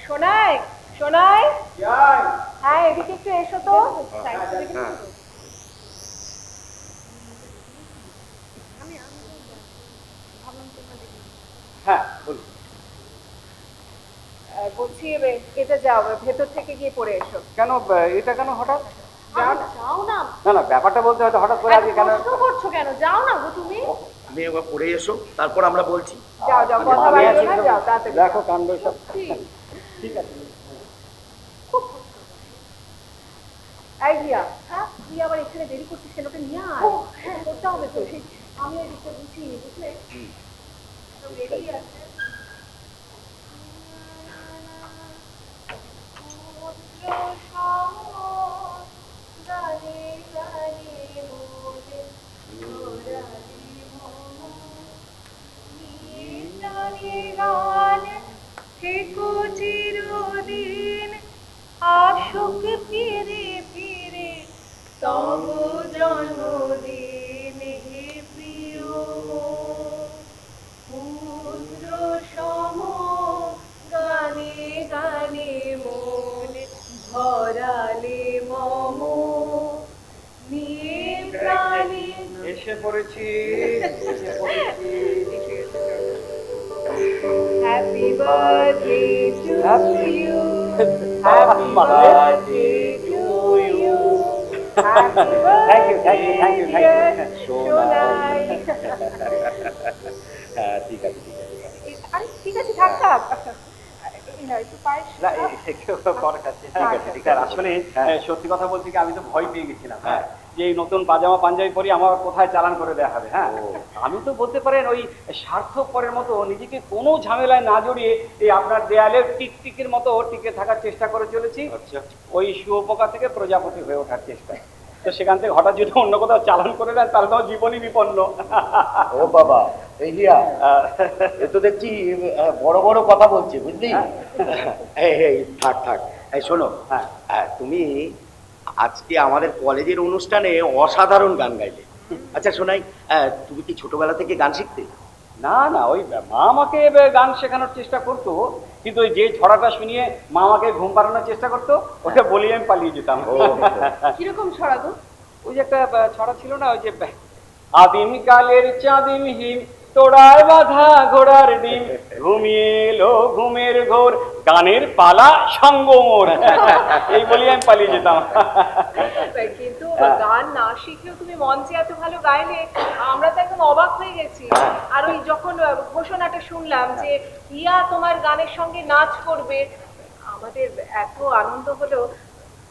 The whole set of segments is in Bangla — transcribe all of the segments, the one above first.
শোনাই শোনাই, হ্যাঁ এদিকে একটু এসো তো। হ্যাঁ বলুন। বলছি এটা যাও, ভেতর থেকে গিয়ে পড়ে এসো। কেন এটা কেন হঠাৎ? যাও না, যাও না। না না, ব্যাপারটা বলতে হয়তো হঠাৎ করে আজকে কেন প্রশ্ন করছো কেন? যাও না গো তুমি। তুমি একবার পড়ে এসো, তারপর আমরা বলছি। যাও যাও, কথা আমি বাড়িও আছি না, তো। যাও তাড়াতাড়ি দেখো যাও। কাণ্ড সব। সত্যি। ঠিক আছে। এই রিয়া, হ্যাঁ তুই আবার এখানে দেরি করছিস কেন? ওকে নিয়ে আয়, করতে হবে তো। আমি এদিকটা বুঝিনি, বুঝলে? সব রেডি আছে। চিরদিন আশুক ফিরে ফিরে তব জন্মদিন হে প্রিয় পুত্র সম গানে গানে মন ভরালে মম নিয়ে প্রাণে। এসে পড়েছি। Happy birthday to you. Happy birthday to you. Happy Thank you, thank you, thank you, thank you. Sonai. হ্যাঁ ঠিক আছে ঠিক আছে। আরে ঠিক আছে, থাক থাক। একটু পায়েস না একটু পরে খাচ্ছি। ঠিক আছে ঠিক আছে। আসলে সত্যি কথা বলছি কি, আমি তো ভয় পেয়ে গেছিলাম। হ্যাঁ, যে এই নতুন পাজামা পাঞ্জাবি পরি আমার কোথায় চালান করে দেওয়া হবে। হ্যাঁ, আমি তো বলতে পারেন ওই স্বার্থপরের মতো নিজেকে কোনো ঝামেলায় না জড়িয়ে এই আপনার দেয়ালে টিকটিকির মতো টিকে থাকার চেষ্টা করে চলেছি। আচ্ছা, ওই শুয়োপোকা থেকে প্রজাপতি হয়ে ওঠার চেষ্টা। তো সেখান থেকে হঠাৎ যদি অন্য কোথাও চালান করে দেন তাহলে তো জীবনই বিপন্ন। ও বাবা, এই রিয়া, এ তো দেখছি বড় বড় কথা বলছে, বুঝলি? এই থাক থাক। এই শোনো, তুমি আজকে আমাদের কলেজের অনুষ্ঠানে অসাধারণ গান গাইলে। আচ্ছা শোনাই, তুমি কি ছোটবেলা থেকে গান শিখতে? না না, ওই মা আমাকে গান শেখানোর চেষ্টা করতো, কিন্তু ওই যে ছড়াটা শুনিয়ে মা আমাকে ঘুম পাড়ানোর চেষ্টা করতো, ওটা বলিয়ে আমি পালিয়ে যেতাম। কিরকম ছড়া গো? ওই যে একটা ছড়া ছিল না, ওই যে আদিম কালের চাঁদিম হিম তোড়ায় বাঁধা ঘোড়ার ডিম ঘুমিয়ে এলো ঘুমের ঘোর গানের পালা সঙ্গ মোর, এই বলিয়ে আমি পালিয়ে যেতাম। কিন্তু গান না শিখলেও তুমি মঞ্চে এত ভালো গাইলে, আমরা তো একদম অবাক হয়ে গেছি। আর ওই যখন ঘোষণাটা শুনলাম যে ইয়া তোমার গানের সঙ্গে নাচ করবে, আমাদের এত আনন্দ হলো।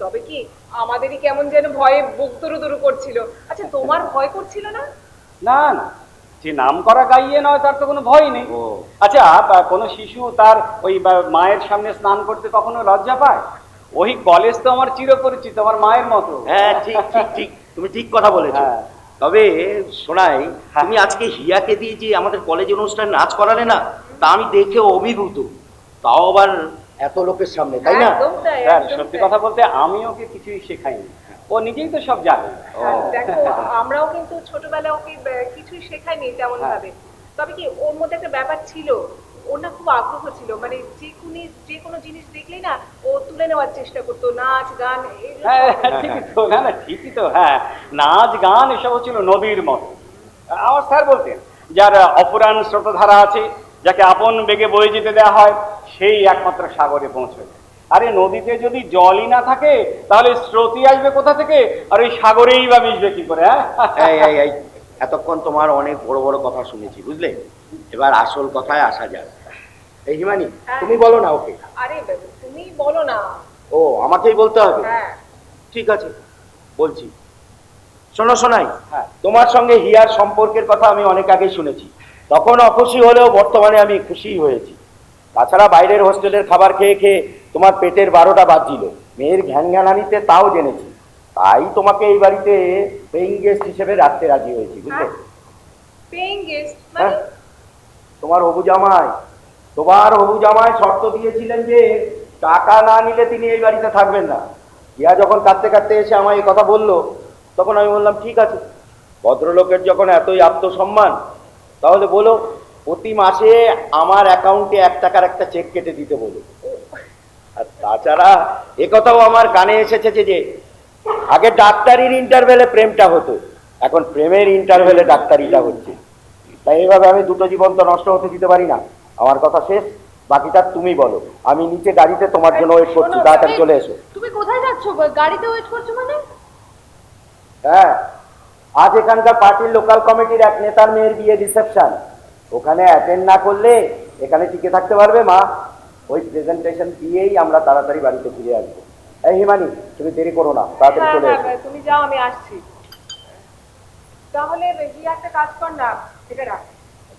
তবে কি আমাদেরই কেমন যেন ভয়ে বুক দুরু করছিল। আচ্ছা তোমার ভয় করছিল না? না না, যে নাম করা গাইয়ে নয় তার তো কোনো ভয় নেই। আচ্ছা, কোনো শিশু তার ওই মায়ের সামনে স্নান করতে কখনো লজ্জা পায়? ওই কলেজ তো আমার চিরপরিচিত, আমার মায়ের মতো। হ্যাঁ ঠিক ঠিক ঠিক, তুমি ঠিক কথা বলেছো। তবে শোনাই, তুমি আজকে হিয়াকে দিয়ে যে আমাদের কলেজ অনুষ্ঠানে নাচ করালে না, তা আমি দেখে অভিভূত, তাও আবার এত লোকের সামনে, তাই না? সত্যি কথা বলতে আমি ওকে কিছুই শেখাইনি, ও নিজেই তো সব জানে। দেখো আমরাও কিন্তু ছোটবেলায় ওকে কিছুই শেখাইনি তেমন ভাবে। তবে কি ওর মধ্যে একটা ব্যাপার ছিল, ওর না খুব আগ্রহ ছিল, মানে যে কোনো জিনিস দেখলেই না ও তুলে নেওয়ার চেষ্টা করতো, নাচ গান। হ্যাঁ ঠিকই তো, না না ঠিকই তো। হ্যাঁ, নাচ গান এসব ছিল নদীর মতো। আমার স্যার বলতেন, যার অপুরাণ স্রোতধারা আছে, যাকে আপন বেগে বয়ে যেতে দেওয়া হয়, সেই একমাত্র সাগরে পৌঁছবে। আরে নদীতে যদি জলই না থাকে তাহলে স্রোতই আসবে কোথা থেকে, আর ওই সাগরেই বা মিশবে কি করে? এই এতক্ষণ তোমার অনেক বড় বড় কথা শুনেছি, বুঝলে? এবার আসল কথায় আসা যাক। এই হিমানি, তুমি বলো না ওকে। আরে তুমি বলো না। ও আমাকেই বলতে হবে? হ্যাঁ ঠিক আছে, বলছি। শোনো শোনাই, তোমার সঙ্গে হিয়ার সম্পর্কের কথা আমি অনেক আগেই শুনেছি। তখন অখুশি হলেও বর্তমানে আমি খুশি হয়েছি। তাছাড়া বাইরের হোস্টেলের খাবার খেয়ে খেয়ে তোমার পেটের 12টা বাজছিল, মেয়ের ঘ্যানঘ্যানানিতে তাও জেনেছি। তাই তোমাকে এই বাড়িতে পেইং গেস্ট হিসেবে রাখতে রাজি হয়েছি, বুঝলে? পেইং গেস্ট মানে? তোমার হবু জামাই শর্ত দিয়েছিলেন যে টাকা না নিলে তিনি এই বাড়িতে থাকবেন না। ইয়া যখন কাঁদতে কাঁদতে এসে আমায় এই কথা বললো, তখন আমি বললাম ঠিক আছে, ভদ্রলোকের যখন এতই আত্মসম্মান, তাহলে বলো প্রতি মাসে আমার অ্যাকাউন্টে 1 টাকার একটা চেক কেটে দিতে বলো। তাছাড়া একথাও আমার কানে এসেছে যে আগে ডাক্তারির ইন্টারভেলে প্রেমটা হতো, এখন প্রেমের ইন্টারভেলে ডাক্তারিটা হচ্ছে। তাই এইভাবে আমি দুটো জীবন তো নষ্ট হতে দিতে পারি না। আমার কথা শেষ, বাকিটা তুমি বলো। আমি নিচে গাড়িতে তোমার জন্য ওয়েট করছি, তাড়াতাড়ি চলে এসো। তুমি কোথায় যাচ্ছ? গাড়িতে ওয়েট করছো মানে? হ্যাঁ, আজ এখানকার পার্টির লোকাল কমিটির এক নেতার মেয়ের বিয়ে রিসেপশন, ওখানে অ্যাটেন্ড না করলে এখানে টিকে থাকতে পারবে মা? ওই প্রেজেন্টেশন দিয়েই আমরা তাড়াতাড়ি বাড়িতে ফিরে আসবো। এই হিমানি, তুমি দেরি করো না, তাড়াতাড়ি চলে এসো। তুমি যাও, আমি আসছি। তাহলে একটা কাজ কর না, এটা রাখ,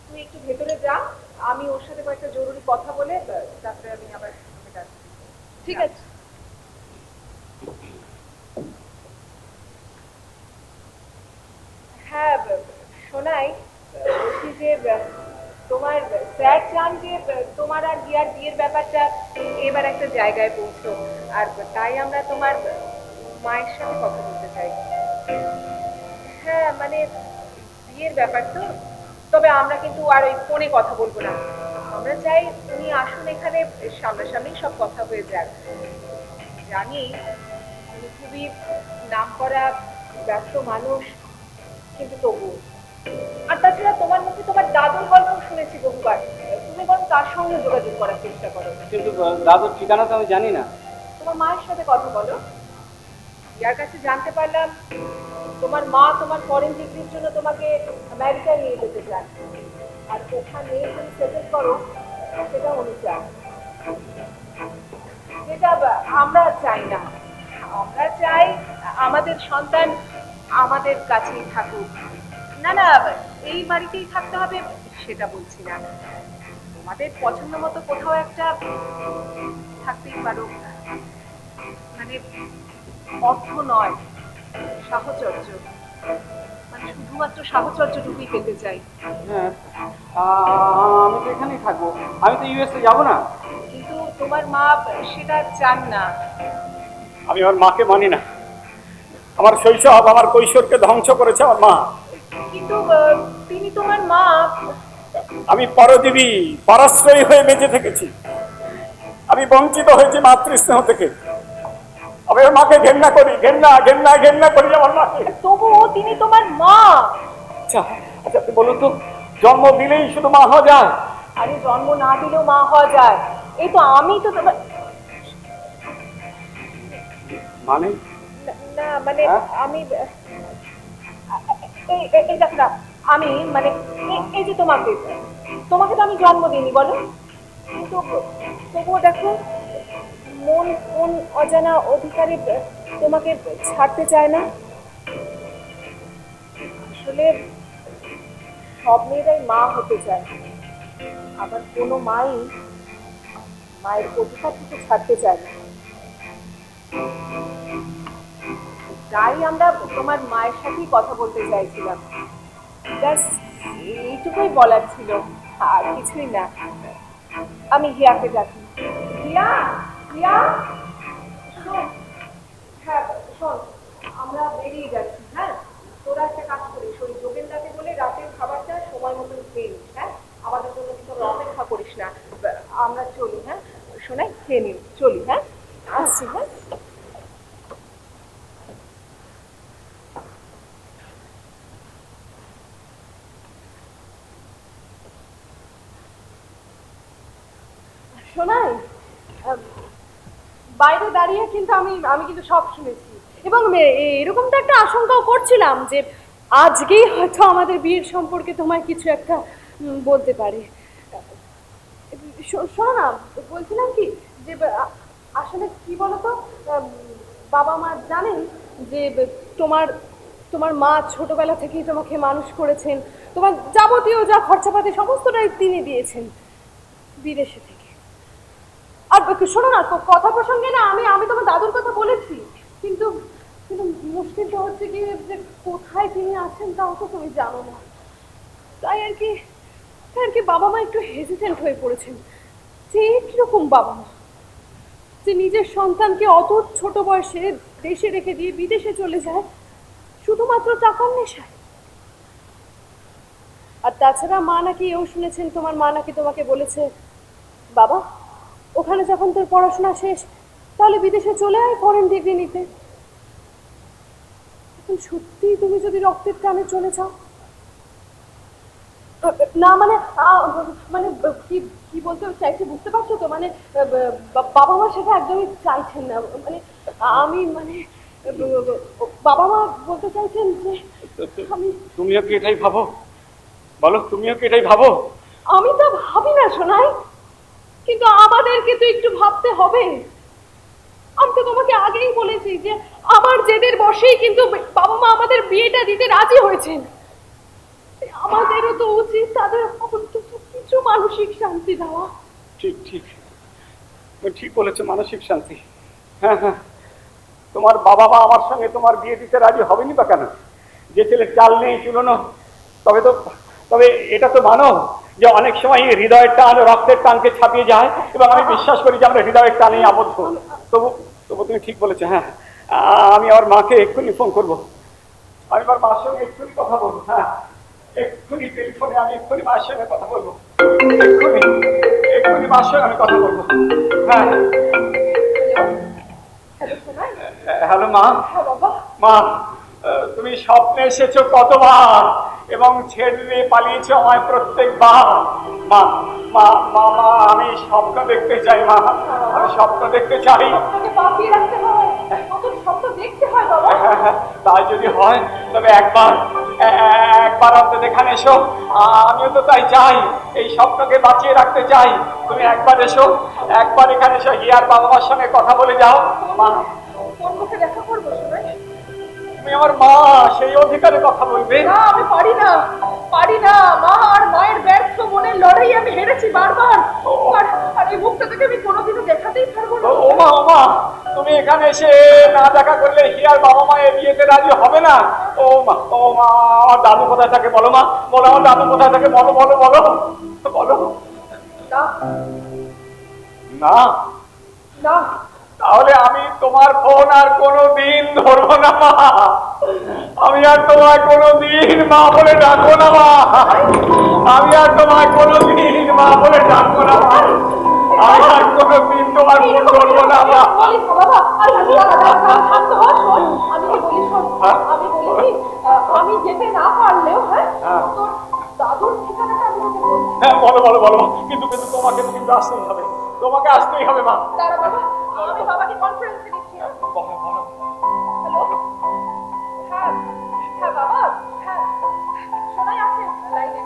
তুই একটু ভেতরে যা, আমি ওর সাথে কয়েকটা জরুরি কথা বলে তারপরে আমি আবার আসছি। ঠিক আছে। হ্যাঁ শোনাই, বলছি যে তোমার স্যার চান যে তোমার আর রিয়ার বিয়ের ব্যাপারটা এবার একটা জায়গায় পৌঁছো, আর তাই আমরা তোমার মায়ের সাথে কথা বলতে চাই। হ্যাঁ মানে বিয়ের ব্যাপার তো, তবে আমরা কিন্তু আর ওই ফোনে কথা বলবো না, আমরা চাই উনি আসুন এখানে, সামনাসামনি সব কথা হয়ে যাক। জানি উনি খুবই নামকরা ব্যস্ত মানুষ, কিন্তু তবু। আর তাছাড়া তোমার মুখে তোমার দাদুর গল্প শুনেছি বহুবার, তুমি বরং তার সঙ্গে যোগাযোগ করার চেষ্টা করো। কিন্তু দাদুর ঠিকানা তো আমি জানি না। তোমার মায়ের সাথে কথা বলো। ইয়ার কাছে জানতে পারলাম তোমার মা তোমার ফরেন ডিগ্রির জন্য তোমাকে আমেরিকায় নিয়ে যেতে চান, আর ওখানে তুমি সেটেল করো, সেটা উনি চান। যেটা আমরা চাই না, আমরা চাই আমাদের সন্তান আমাদের কাছেই থাকুক। না না, এই বাড়িতেই থাকতে হবে সেটা বলছি না, তোমাদের পছন্দ মতো কোথাও একটা থাকতেই পারো, মানে অর্থ নয়, সাহচর্য, মানে শুধুমাত্র সাহচর্যটুকুই পেতে চাই। হ্যাঁ, আমি তো এখানেই থাকবো, আমি তো ইউএসএ যাবো না। কিন্তু তোমার মা সেটা চান না। আমি আমার মাকে মানি না, আমার শৈশব আমার কৈশোরকে ধ্বংস করেছে আমার মা। কিন্তু তিনি তোমার মা। আমি পরজীবী, পরাশ্রয়ী হয়ে বেঁচে থেকেছি, আমি বঞ্চিত হয়েছি মাতৃস্নেহ থেকে। আমি আমার মাকে ঘেন্না করি, ঘেন্না ঘেন্না ঘেন্না করি আমার মাকে। তবুও তিনি তোমার মা। আচ্ছা আচ্ছা, আপনি বলুন তো, জন্ম দিলেই শুধু মা হওয়া যায়? আরে জন্ম না দিলেও মা হওয়া যায়। এই তো আমি তো তোমার মানে না, মানে আমি এই দেখো না, আমি মানে এই যে তোমাকে তোমাকে তো আমি জন্ম দিইনি বলো, কিন্তু তবুও দেখো মন কোন অজানা অধিকারে তোমাকে ছাড়তে চায় না। আসলে সব মেয়েরাই মা হতে চায়, আবার কোনো মাই মায়ের অধিকার থেকে ছাড়তে চায় না। তাই আমরা তোমার মায়ের সাথেই কথা বলতে চাইছিলাম, ব্যাস এইটুকুই বলার ছিল, আর কিছুই না। আমি হিয়াকে ডাকি। হিয়া, হিয়া, শোন, হ্যাঁ শোন, আমরা বেরিয়ে যাচ্ছি। হ্যাঁ, তোরা একটা কাজ করিস, ওই যোগেন্দ্রকে বলে রাতের খাবারটা সময় মতন খেয়ে নিস। হ্যাঁ, আমাদের জন্য কিন্তু অপেক্ষা করিস না, আমরা চলি। হ্যাঁ শোনাই, খেয়ে নিন, চলি। হ্যাঁ, আসছি। হ্যাঁ, শোনাই, বাইরে দাঁড়িয়ে কিন্তু আমি আমি কিন্তু সব শুনেছি, এবং এরকম তো একটা আশঙ্কাও করছিলাম যে আজকেই হয়তো আমাদের বিয়ের সম্পর্কে তোমায় কিছু একটা বলতে পারে। শোনো না, বলছিলাম কি যে আসলে কি বলতো, বাবা মা জানেন যে তোমার তোমার মা ছোটবেলা থেকেই তোমাকে মানুষ করেছেন, তোমার যাবতীয় যা খরচাপাতি সমস্তটাই তিনি দিয়েছেন বিদেশে থেকে। আর শোনো না, কথা প্রসঙ্গে না আমি আমি তোমার দাদুর কথা বলেছি, কিন্তু কিন্তু মুশকিলটা হচ্ছে কি যে কোথায় তিনি আছেন তাও তো তুমি জানো না। তাই আর কি বাবা মা একটু হেজিটেন্ট হয়ে পড়েছেন যে কিরকম বাবা মা যে নিজের সন্তানকে অত ছোট বয়সে দেশে রেখে দিয়ে বিদেশে চলে যায় শুধুমাত্র টাকার নেশায়। আর তাছাড়া মা নাকি এও শুনেছেন, তোমার মা নাকি তোমাকে বলেছে, বাবা ওখানে যখন তোর পড়াশোনা শেষ তাহলে বিদেশে চলে আয় ফরেন ডিগ্রি নিতে। এখন সত্যি তুমি যদি রক্তের টানে চলে যাও, না মানে মানে কি কি বলতে চাইছে বুঝতে পারছো তো? মানে বাবা মা সেটা একদমই চাইছেন না। মানে আমি মানে বাবা মা বলতে চাইছেন যে আমি। তুমিও কি এটাই ভাবো? বলো, তুমিও কি এটাই ভাবো? আমি তো ভাবি না সোনাই, কিন্তু আমাদেরকে তো একটু ভাবতে হবে। আমি তো তোমাকে আগেই বলেছি যে আমার জেদের বশেই কিন্তু বাবা মা আমাদের বিয়েটা দিতে রাজি হয়েছেন। আমাদেরও তো উচিত তাদের অন্তত কিছু মানসিক শান্তি দেওয়া। ঠিক ঠিক, তুমি ঠিক বলেছো, মানসিক শান্তি। হ্যাঁ হ্যাঁ, তোমার বাবা মা আমার সঙ্গে তোমার বিয়ে দিতে রাজি হবেনি বা কেন? যে ছেলে চাল নেই চুলোনো, তবে এটা তো মানো যে অনেক সময় হৃদয়ের টান রক্তের টানকে ছাপিয়ে যায়, এবং আমি বিশ্বাস করি যে আমরা হৃদয়ের টানেই আবদ্ধ। তবু তবু তুমি ঠিক বলেছো। হ্যাঁ, আমি আমার মাকে এক্ষুনি ফোন করবো, আমি আমার মার সঙ্গে এক্ষুনি কথা বলবো। হ্যাঁ, এক্ষুনি টেলিফোনে আমি এক্ষুনি মার সঙ্গে কথা বলবো, এক্ষুনি এক্ষুনি মার সঙ্গে আমি কথা বলবো। হ্যাঁ, হ্যালো মা। মা, তুমি স্বপ্নে এসেছো কতবার এবং ছেড়ে পালিয়েছো আমায় প্রত্যেকবার। মা মা মা মা, আমি স্বপ্ন দেখতে চাই মা, আমি স্বপ্ন দেখতে চাই। বাঁচিয়ে রাখতে হয়, নতুন স্বপ্ন দেখতে হয় বাবা। তাই যদি হয় তবে একবার অন্তত এখানে এসো। আমিও তো তাই চাই, এই স্বপ্নকে বাঁচিয়ে রাখতে চাই। তুমি একবার এসো, একবার এখানে এসো, হিয়ার বাবা মার সঙ্গে কথা বলে যাও। মা, তোর মুখে দেখা করবো সোনাই? তুমি আমার মা, সেই অধিকারে কথা বলবে। না, আমি পারি না, পারি না। মা আর মায়ের ব্যর্থ মনের লড়াই আমি হেরেছি বারবার, আর এই মুখটা থেকে আমি কোনোদিনও দেখাতেই পারবো না। ও মা, তুমি এখানে এসে না দেখা করলে হিয়ার বাবা মা এ বিয়েতে রাজি হবে না। ও মা, আমার দাদু কোথায় থাকে বলো মা, বলো আমার দাদু কোথায় থাকে, বলো বলো বলো বলো। না না না, তাহলে আমি তোমার ফোন আর কোনোদিন ধরবো না মা, আমি আর তোমায় কোনোদিন মা বলে ডাকবো না মা, আমি আর তোমায় কোনোদিন মা বলে ডাকবো না মা, আমি আর কোনোদিন তোমার ফোন ধরবো না মা। বলিস না বাবা, শান্ত হ, শোন, আমি কি বলি শোন, আমি বলি আমি যেতে না পারলেও তোর দাদুর ঠিকানাটা আমি তোকে বলছি। হ্যাঁ, বলো বলো বলো, কিন্তু তোমাকে তো কিন্তু আসতেই হবে, তোমাকে আসতেই হবে মা। দাঁড়া বাবা, আমি বাবাকে কনফারেন্সে দিচ্ছি। বলো বলো। হ্যালো, হ্যাঁ হ্যাঁ বাবা, হ্যাঁ শোনাই আছে লাইনে।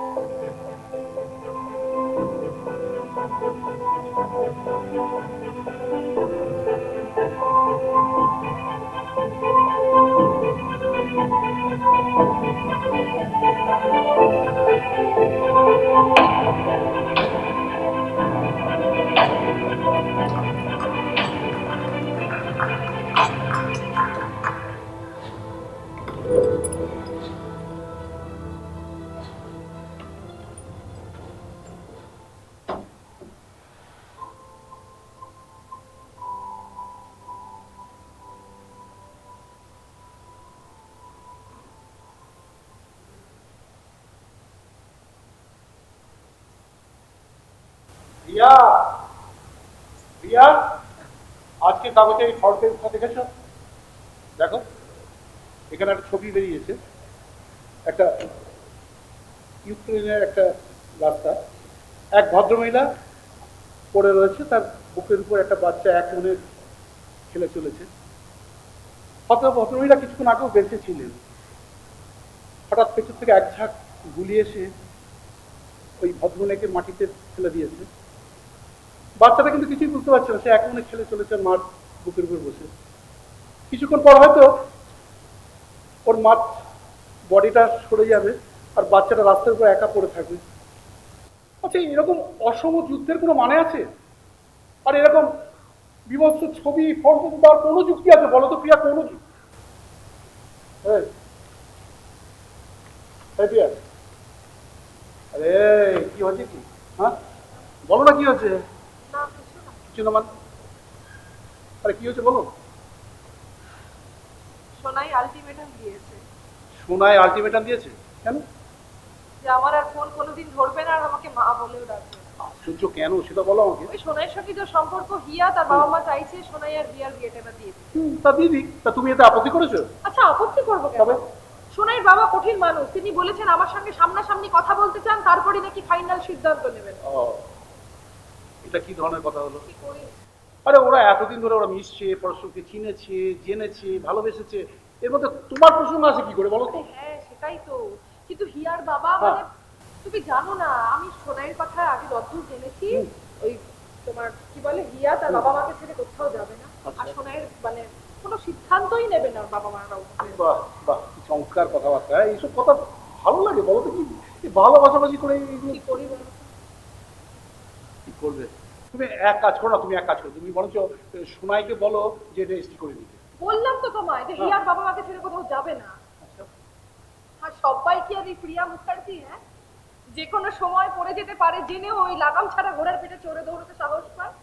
রিয়া, রিয়া, আজকে কাগজে এই ফর্ম পেজটা দেখেছো? দেখো, এখানে একটা ছবি বেরিয়েছে, একটা ইউক্রেনের একটা রাস্তা, এক ভদ্রমহিলা পড়ে রয়েছে, তার বুকের উপর একটা বাচ্চা এক মনে খেলে চলেছে। ভদ্রমহিলা কিছুক্ষণ আগেও বেঁচে ছিলেন, হঠাৎ পেছন থেকে এক ঝাঁক গুলি এসে ওই ভদ্রমহিলাকে মাটিতে ফেলে দিয়েছে। বাচ্চাটা কিন্তু কিছুই বুঝতে পারছে না, সে এক মনে খেলে চলেছে মার বুকের উপর বসে। কিছুক্ষণ পর হয়তো ওর মার বডিটা সরে যাবে আর বাচ্চাটা রাস্তার উপর একা পড়ে থাকবে। আচ্ছা, এরকম অসম যুদ্ধের কোনো মানে আছে? আর এরকম বিভৎস ছবি ফটো দেওয়ার কোনো যুক্তি আছে বলো তো প্রিয়া? কোনো যুক্তি? প্রিয়া, আরে কি হচ্ছে কি? হ্যাঁ বলো না, কি হচ্ছে? কিছু না মানে? আরে কি হচ্ছে বলো? সোনাই আলটিমেটাম দিয়েছে। সোনাই আলটিমেটাম দিয়েছে? কেন? যে আমার আর ফোন কোনোদিন ধরবে না আর আমাকে মা বলেও ডাকবে। সূর্য কেন সেটা বলো আমাকে। ওই সোনাইয়ের সঙ্গে যে সম্পর্ক, হিয়া তার বাবা মা চাইছে সোনাই আর রিয়ার বিয়েটা এবার দিয়ে দিতে। তা দিদি, তা তুমি এতে আপত্তি করেছো? আচ্ছা, আপত্তি করবো কেন? তবে সোনাইয়ের বাবা কঠিন মানুষ, তিনি বলেছেন আমার সঙ্গে সামনাসামনি কথা বলতে চান, তারপরে নাকি ফাইনাল সিদ্ধান্ত নেবেন। ও, এটা কি ধরনের কথা হলো? কি করি? আরে ওরা এতদিন ধরে ওরা মিশছে, পরস্পরকে চিনেছে, জেনেছে, ভালোবেসেছে, এর মধ্যে তোমার প্রসঙ্গ আছে কি করে বলো তো? হ্যাঁ সেটাই তো, কিন্তু হিয়ার বাবা মানে তুমি জানো না, আমি সোনাইয়ের কথা আগে যতদূর জেনেছি, ওই তোমার কি বলে হিয়া তার বাবা মাকে ছেড়ে কোথাও যাবে না, আর সোনাইয়ের মানে কোনো সিদ্ধান্তই নেবে না ওর বাবা মারা। বাহ বাহ, কি চমৎকার কথাবার্তা। এইসব কথা ভালো লাগে বলো তো। কি এই ভালোবাসাবাসি করে এইগুলো কি করি বলো তো? কি করবে? তুমি এক কাজ করো না, তুমি এক কাজ করো, তুমি বরঞ্চ সোনাইকে বলো যে রেজিস্ট্রি করে দিতে। বললাম তো তোমায় যে হিয়ার বাবা মাকে ছেড়ে কোথাও যাবে না। আর সবাই কি আর এই প্রিয়া মুখার্জি? হ্যাঁ, যে কোনো সময় পড়ে যেতে পারে, জেনেও ওই লাগাম ছাড়া ঘোড়ার পিঠে চড়ে দৌড়তে সাহস পায়।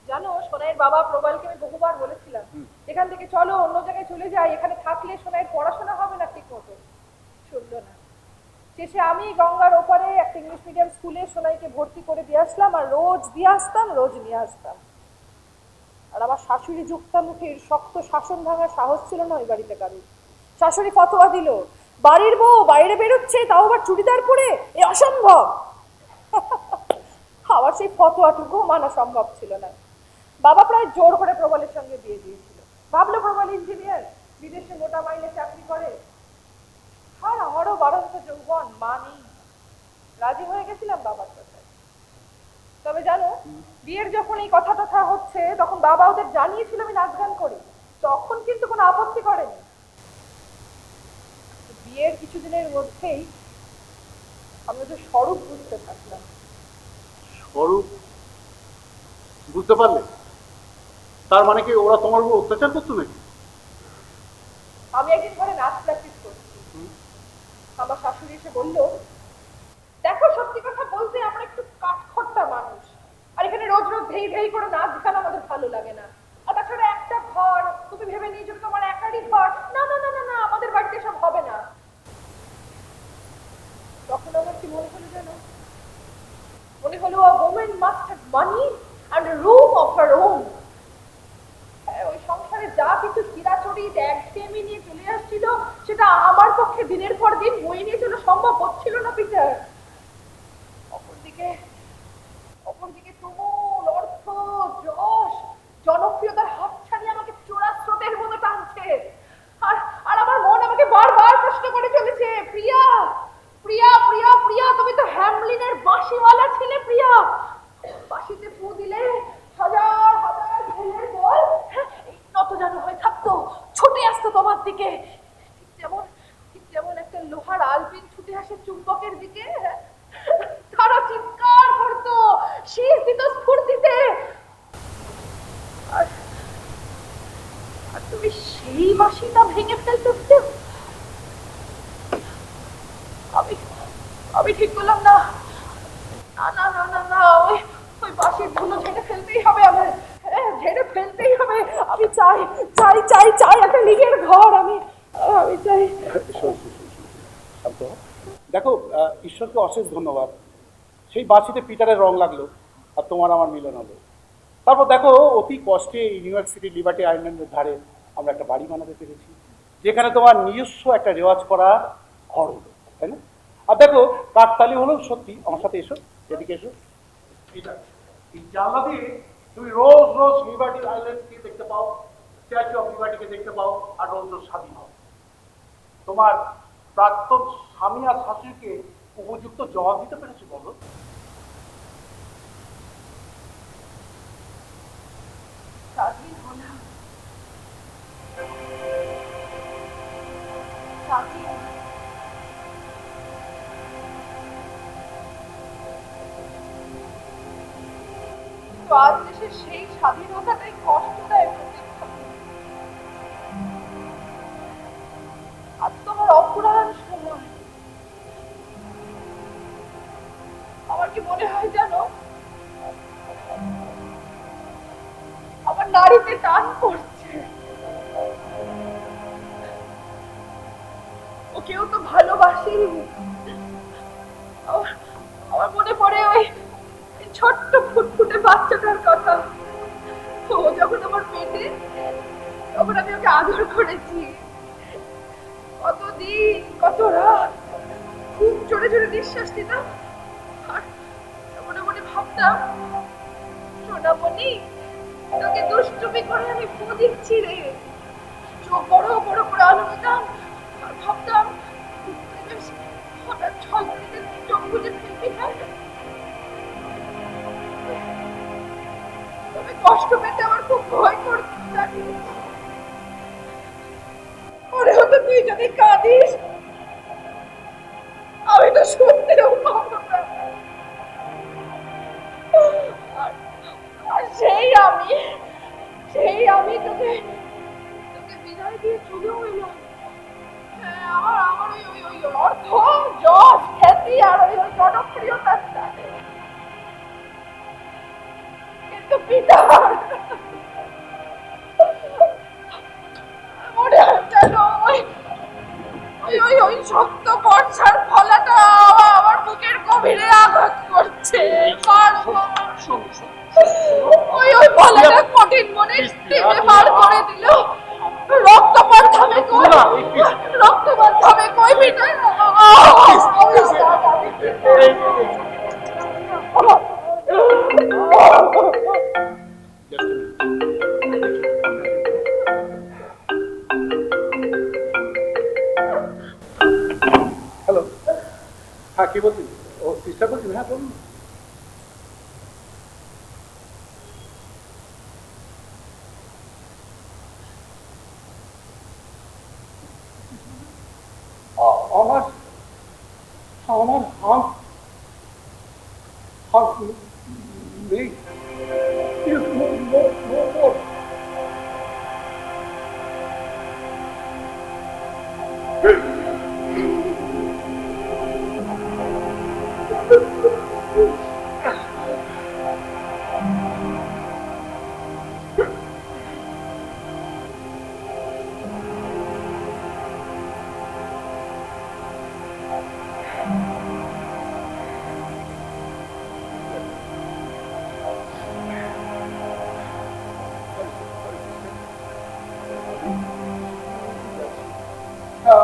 জানো, সোনাইয়ের বাবা প্রবালকে আমি বহুবার বলেছিলাম এখান থেকে চলো অন্য জায়গায় চলে যাই, এখানে থাকলে সোনাইয়ের পড়াশোনা হবে না ঠিক মতো। শুনলো না। শেষে আমি গঙ্গার ওপারে একটা ইংলিশ মিডিয়াম স্কুলে সোনাইকে ভর্তি করে দিয়ে আসলাম, আর রোজ দিয়ে আসতাম, রোজ নিয়ে আসতাম। আর আমার শাশুড়ি যুক্তামুখীর শক্ত শাসন ভাঙার সাহস ছিল না ওই বাড়িতে কারোর। শাশুড়ি ফতোয়া দিল, বাড়ির বউ বাইরে বেরোচ্ছে, তাও আবার চুড়িদার পরে, এ অসম্ভব। আবার সেই ফতোয়াটুকু মানা সম্ভব ছিল না। বাবা প্রায় জোর করে প্রবলের সঙ্গে দিয়ে দিয়েছিল। ভাবলো প্রবল ইঞ্জিনিয়ার, বিদেশে মোটা মাইনে চাকরি করে। আর আমারও বাড়ন্ত যৌবন, মা নেই, রাজি হয়ে গেছিলাম বাবার কথায়। তবে জানো, বিয়ের যখন এই কথা টথা হচ্ছে, তখন বাবা ওদের জানিয়েছিল আমি নাচ গান করি, তখন কিন্তু কোনো আপত্তি করেনি। বিয়ের কিছুদিনের মধ্যেই আমরা যে স্বরূপ বুঝতে থাকলাম। স্বরূপ বুঝতে পারলে? তার মানে কি ওরা তোমার উপর অত্যাচার করতো নাকি? আমি একদিন ঘরে নাচ প্র্যাকটিস করছি, আমার শাশুড়ি এসে বলল, দেখো সত্যি কথা বলতে আমরা একটু কাঠখোট্টা মানুষ, আর এখানে রোজ রোজ ধেই ধেই করে নাচ গান আমাদের ভালো লাগে না। আর তাছাড়া একটা ঘর, তুমি ভেবে নিয়েছো তোমার একারই ঘর, না না না না না, আমাদের বাড়িতে সব হবে না। তখন আমার কি মনে হলো জানো? মনে হলো a woman must have money and a room of her own. ওই সংসারে যা কিছু চিরাচরিত একঘেয়েমি নিয়ে চলে আসছিল, সেটা আমার পক্ষে দিনের পর দিন বয়ে নিয়ে চলা সম্ভব হচ্ছিল না পিটার। অপরদিকে তুমুল অর্থ, যশ, জনপ্রিয়তার হাত ছাড়িয়ে আমাকে চোরা স্রোতের মতো টানছে। আর আর আমার মন আমাকে বারবার প্রশ্ন করে চলেছে, প্রিয়া প্রিয়া প্রিয়া প্রিয়া, তুমি তো হ্যামলিনের বাঁশিওয়ালা ছিলে প্রিয়া। বাঁশিতে ফু দিলে হাজার হাজার ফুলের দল এই নতজানু হয়ে থাকতো, ছুটে আসতো তোমার দিকে, ঠিক যেমন একটা লোহার আলপিন ছুটে আসে চুম্বকের দিকে। তারা চিৎকার করতো, শীষ দিত স্ফূর্তিতে। আর তুমি সেই বাঁশিটা ভেঙে ফেলতে। আমি ঠিক করলাম না, না না না না না, ওই বাঁশির ধুলো ঝেড়ে ফেলতেই হবে, আমার ঝেড়ে ফেলতেই হবে। আমি চাই চাই চাই চাই একটা নিজের ঘর, আমি চাই। দেখো, ঈশ্বরকে অশেষ ধন্যবাদ, সেই বাঁশিতে পিটারের রং লাগলো আর তোমার আমার মিলন হলো। তারপর দেখো, অতি কষ্টে ইউনিভার্সিটি লিবার্টি আইল্যান্ডের ধারে আমরা একটা বাড়ি বানাতে পেরেছি, যেখানে তোমার নিজস্ব একটা রেওয়াজ করা ঘর হলো, তাই না? আর দেখো, কাকতালি হলো সত্যি। আমার সাথে এসো, এদিকে এসো। এই জানলা দিয়ে তুমি রোজ রোজ লিবার্টি আইল্যান্ডকে দেখতে পাও, স্ট্যাচু অফ লিবার্টিকে দেখতে পাও, আর রোজ রোজ স্বাধীন হও। তোমার প্রাক্তন স্বামী আর শাশুড়িকে উপযুক্ত জবাব দিতে পেরেছি বলো? স্বাধীন হলাম, স্বাধীন। কিন্তু আজ দেশের সেই স্বাধীনতাটাই কষ্ট দেয় প্রতীক্ষা। আজ তোমার অপুরাণ সময়। আমার কি মনে হয় জানো, আমার নারীতে টান পড়ছে। ওকেও তো ভালোবাসি। আমার মনে পড়ে ওই ছোট্ট ফুটফুটে বাচ্চাটার কথা। ও যখন আমার পেটে, তখন আমি ওকে আদর করেছি। কতদিন, কত রাত খুব জোরে জোরে নিঃশ্বাস নিতাম, আর মনে মনে ভাবতাম, সোনামণি তোকে দুষ্টুমি করে আমি ফু দিচ্ছি রে। চোখ বড় বড় করে আলো দিতাম আর ভাবতাম হঠাৎ ঝলমলে চোখ বুঝে ফেলবি না। তবে কষ্ট পেতে আমার খুব ভয় করতো জানিস। মনে হতো তুই যদি কাঁদিস আমি তো শুনতেও পাবো না। আর সেই আমি তোকে বিদায় দিয়ে চলেও এলাম। হ্যাঁ, আমার ওই অর্থ, যশ, খ্যাতি আর ওই জনপ্রিয়তার টানে। কিন্তু পিতা মনে হয় যেন ওই শক্ত বর্ষার ফলাটা আমার বুকের গভীরে আঘাত করছে। ওই ফলাটা কঠিন মনে টেনে বার করে দিল। রক্তপাত থামে কই, রক্তপাত থামে কই পিতা। হ্যালো, হ্যাঁ কি বলছিস? ও সিস্টার বলছিস? হ্যাঁ বলুন। আমার আমার হাত হাত নেই।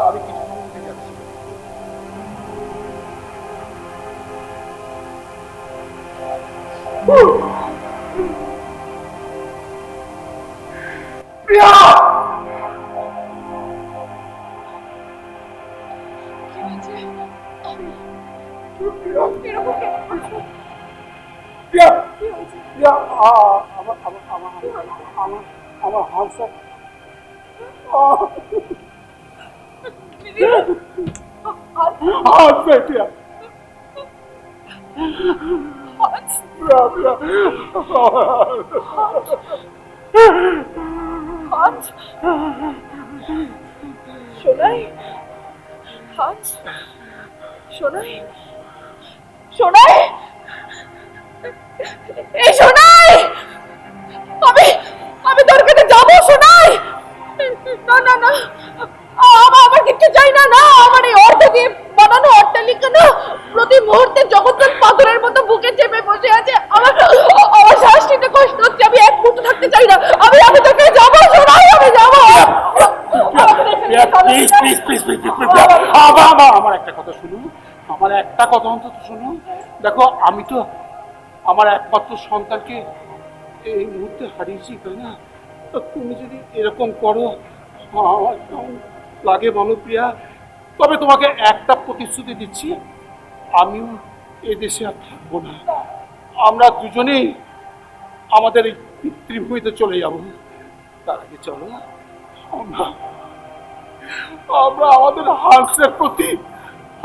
আমি কিছু সময় যাচ্ছি। প্রিয়া, কি হয়েছে? প্রিয়া, এরকম কেন করছো? প্রিয়া, কি হয়েছে? প্রিয়া, আমার আমার আমার আমার আমার হামসা হামসা প্রিয়া, প্রিয়া, প্রিয়া, হাঁস সোনাই, হাঁস সোনাই, সোনাই, এই সোনাই, আমি আমি তোর কাছে যাবো সোনাই। না না না, আমার কিচ্ছু চাই না। না, আমার এই অর্থ দিয়ে বানানো অট্টালিকা না প্রতি মুহূর্তে জগদ্দল পাথরের মতো বুকে চেপে বসে আছে। আমার আমার শ্বাস নিতে কষ্ট হচ্ছে। আমি এক মুহূর্ত থাকতে চাই না। আমি তোকে যাবো সোনাই, আমি যাবো। প্লিজ প্লিজ প্লিজ প্লিজ আমার একটা কথা শুনুন, আমার একটা কথা অন্তত শুনুন। দেখো, আমি তো আমার একমাত্র সন্তানকে এই মুহূর্তে হারিয়েছি, তাই না? তো তুমি যদি এরকম করো আমার কেমন লাগে বলো প্রিয়া? তবে তোমাকে একটা প্রতিশ্রুতি দিচ্ছি, আমিও এদেশে আর থাকবো না। আমরা দুজনেই আমাদের এই পিতৃভূমিতে চলে যাব। তার আগে চলো আমরা আমরা আমাদের হাঁসের প্রতি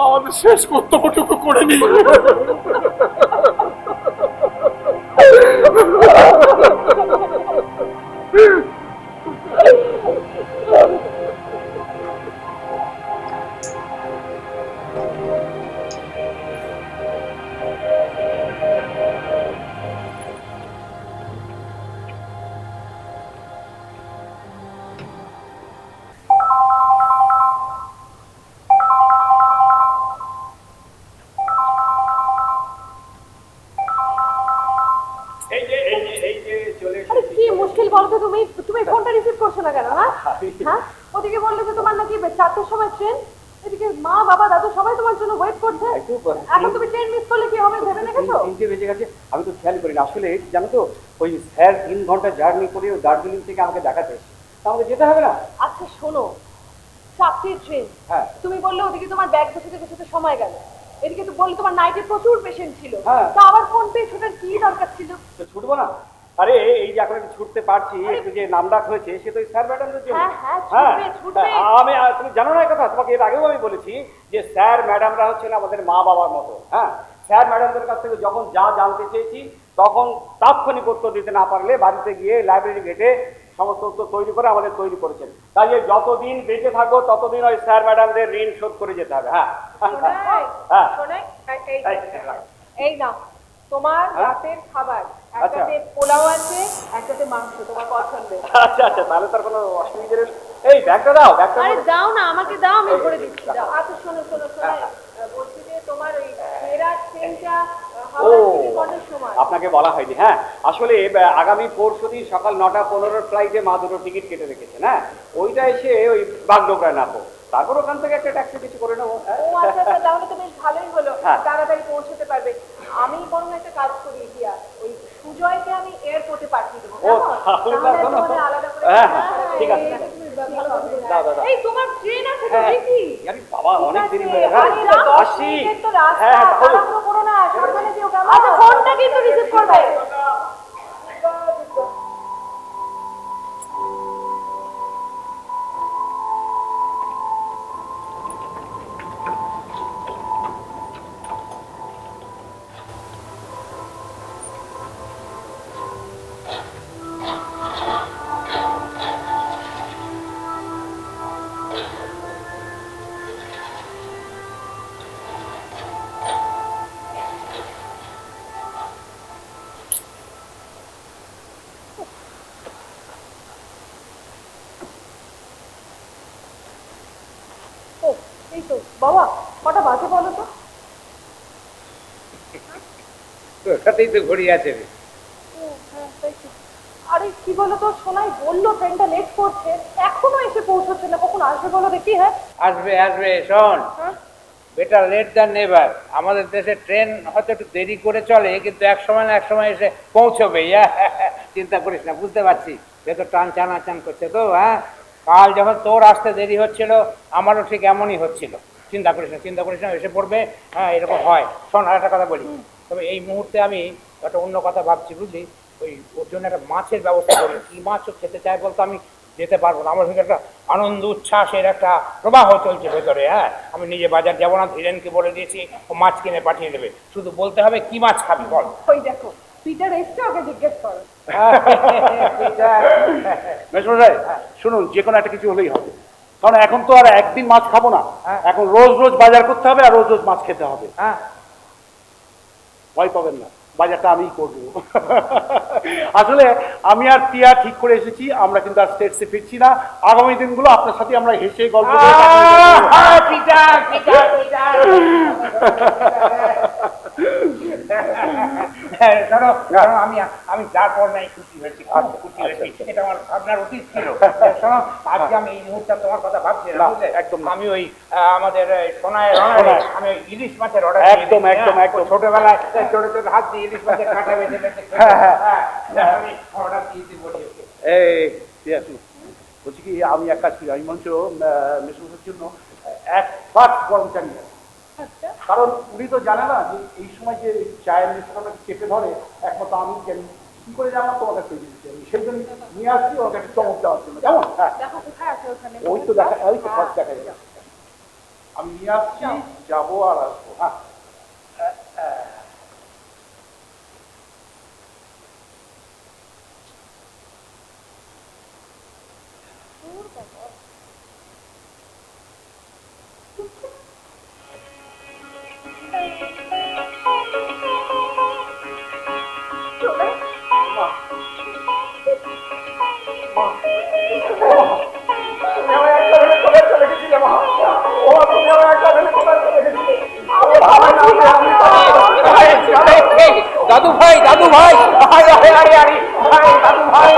আমাদের শেষ কর্তব্যটুকু করে নিই। নিখিল বলো তো, তুমি তুমি ফোনটা রিসিভ করছো না কেন? হ্যাঁ হ্যাঁ, ওদিকে বললে যে তোমার নাকি 4টার সময় ট্রেন, এদিকে মা বাবা দাদু সবাই তোমার জন্য ওয়েট করছে। এখন তুমি ট্রেন মিস করলে কি হবে ভেবে দেখেছো? 3টে বেজে গেছে, আমি তো খেয়াল করি না। আসলে জানো তো, ওই স্যার 3 ঘন্টা জার্নি করে দার্জিলিং থেকে আমাকে দেখাতে এসেছে, তা আমাকে যেতে হবে না? আচ্ছা শোনো, 4টের ট্রেন, হ্যাঁ। তুমি বললে ওদিকে তোমার ব্যাগ গোছাতে গোছাতে সময় গেল, এদিকে তো বললে তোমার নাইটে প্রচুর পেশেন্ট ছিল, হ্যাঁ। তা আবার ফোন পেয়ে ছোটার কি দরকার ছিল? তো ছুটবো না? আরে এই যে এখন একটু ছুটতে পারছি, একটু যে নামডাক হয়েছে, সে তো স্যার ম্যাডামদের জন্য। হ্যাঁ, হ্যাঁ, ছুটবে, ছুটবে। আমি তুমি জানো না এই কথা, তোমাকে এর আগেও আমি বলেছি যে স্যার ম্যাডামরা হচ্ছেন আমাদের মা বাবার মতো। হ্যাঁ, স্যার ম্যাডামদের কাছ থেকে যখন যা জানতে চেয়েছি তখন তাৎক্ষণিক উত্তর দিতে না পারলে বাড়িতে গিয়ে লাইব্রেরি ঘেটে সমস্ত উত্তর তৈরি করে আমাদের তৈরি করেছেন। তাই যতদিন বেঁচে থাকবো ততদিন ওই স্যার ম্যাডামদের ঋণ শোধ করে যেতে হবে। হ্যাঁ হ্যাঁ, শোনাই, এই না তোমার রাতের খাবার, একটাতে পোলাও আছে, একটাতে মাংস, তোমার পছন্দের। আচ্ছা আচ্ছা, তাহলে তার কোনো অসুবিধা নেই। এই ব্যাগটা দাও, ব্যাগটা আরে দাও না, আমাকে দাও, আমি ভরে দিচ্ছি, দাও। আচ্ছা শোনো শোনো শোনো, বলছি যে তোমার ওই ফেরার ট্রেনটা হাওড়া থেকে কটার সময়? আপনাকে বলা হয়নি। হ্যাঁ, আসলে আগামী পরশুদিন সকাল 9:15 ফ্লাইটে মা দুটো টিকিট কেটে রেখেছেন। হ্যাঁ, ওইটা এসে ওই বাগডোগরায় নামবো, তারপর ওখান থেকে একটা ট্যাক্সি কিছু করে নেবো। ও আচ্ছা আচ্ছা, তাহলে তো বেশ ভালোই হলো, হ্যাঁ। তাড়াতাড়ি পৌঁছতে পারবে। আমি বরং একটা কাজ করি, দিয়া ওই সুজয়কে আমি এয়ারপোর্টে পাঠিয়ে দেবো, ও, কেমন? তাহলে তাহলে শোনো। তোমাদের আলাদা করে। হ্যাঁ, হ্যাঁ, হ্যাঁ, ঠিক আছে। এটা তুমি ভালো করে বলে দাও, দাও, দাও। এই তোমার ট্রেন আছে তো হ্যাঁ। দেখি। আরে বাবা, অনেক দেরি ঠিক হয়ে আছে, গেল। আরে রাত 10 আসি। মিনিটের তো রাস্তা, হ্যাঁ, তাহলে তাড়াহুড়ো করো না, সাবধানে যেও, কেমন? আচ্ছা ফোনটা কিন্তু রিসিভ করবে। ও, এই তো বাবা, কটা বাজে বলো তো? ওটাতেই তো ঘড়ি আছে রে। ও, হ্যাঁ, তাই তো। আরে কি বলো তো, সোনাই বললো ট্রেনটা লেট করছে, এখনো এসে পৌঁছচ্ছে না, কখন আসবে বলো দেখি? হ্যাঁ আসবে আসবে, শোন, হ্যাঁ? Better late than never. আমাদের দেশে ট্রেন হয়তো একটু দেরি করে চলে, কিন্তু এক সময় না এক সময় এসে পৌঁছবে। চিন্তা করিস না, বুঝতে পারছি ভেতর টান চান করছে তো। হ্যাঁ, কাল যখন তোর আসতে দেরি হচ্ছিল আমারও ঠিক এমনই হচ্ছিল। চিন্তা করিস না, এসে পড়বে। হ্যাঁ, এরকম হয়। শোন, আর একটা কথা বলি, তবে এই মুহূর্তে আমি একটা অন্য কথা ভাবছি, বুঝলি? ওই ওর জন্য একটা মাছের ব্যবস্থা করি। কি মাছও খেতে চায় বলতো, আমি যেতে পারবো না। আমার ভিতরে একটা আনন্দ উচ্ছ্বাসের একটা প্রবাহ চলছে ভেতরে। হ্যাঁ, আমি নিজে বাজার যাবো না, ধীরেনকে বলে দিয়েছি ও মাছ কিনে পাঠিয়ে দেবে। শুধু বলতে হবে কি মাছ খাবি বল। ওই দেখো পিটার এসছে, ওকে জিজ্ঞেস করো। মেশমশাই শুনুন, যে কোনো একটা কিছু হলেই হবে, কারণ এখন তো আর একদিন মাছ খাবো না, এখন রোজ রোজ বাজার করতে হবে আর রোজ রোজ মাছ খেতে হবে। হ্যাঁ, ভয় পাবেন না, বাজারটা আমিই করবো। আসলে আমি আর প্রিয়া ঠিক করে এসেছি, আমরা কিন্তু আর স্টেটসে ফিরছি না। আগামী দিনগুলো আপনার সাথে আমরা হেসে গল্প করে কাটিয়ে দেব। শোনো, আমি যার পর নাই খুশি হয়েছি, খুশি হয়েছি। এটা আমার ভাবনার অতীত ছিল। শোনো, আজকে আমি এই মুহূর্তে তোমার কথা ভাবছি না, বুঝলে? একদম না। আমি ওই আমাদের সোনায় আমি ওই ইলিশ মাছের অর্ডার একদম, একদম, একদম। ছোটবেলায় ছোট ছোট হাত দিয়ে ইলিশ মাছের কাঁটা বেঁধে বেঁধে আমি অর্ডার দিয়েছি বলি। এই প্রিয়া শুনুন, বলছি কি, আমি এক কাজ করি, আমি মঞ্চ মেশমশাইয়ের জন্য 1 ফ্লাক্স গরম চা নিয়ে আসি। আচ্ছা কারণ উনি তো জানে না যে এই সময় যে চায়ের নেশাটা চেপে ধরে, একমাত্র আমি জানি। কি করে জানলাম তোমার কাছে দিচ্ছি, আমি সেই জন্য নিয়ে আসছি ওকে একটা চমক দেওয়ার জন্য। কেমন? হ্যাঁ, দেখো কোথায় আছে ওখানে। ওই তো দেখা, ওই তো ফার্স্ট দেখা যায়। আমি নিয়ে আসছি, যাবো আর আসবো। হ্যাঁ, দাদু ভাই, দাদু ভাই, দাদু ভাই,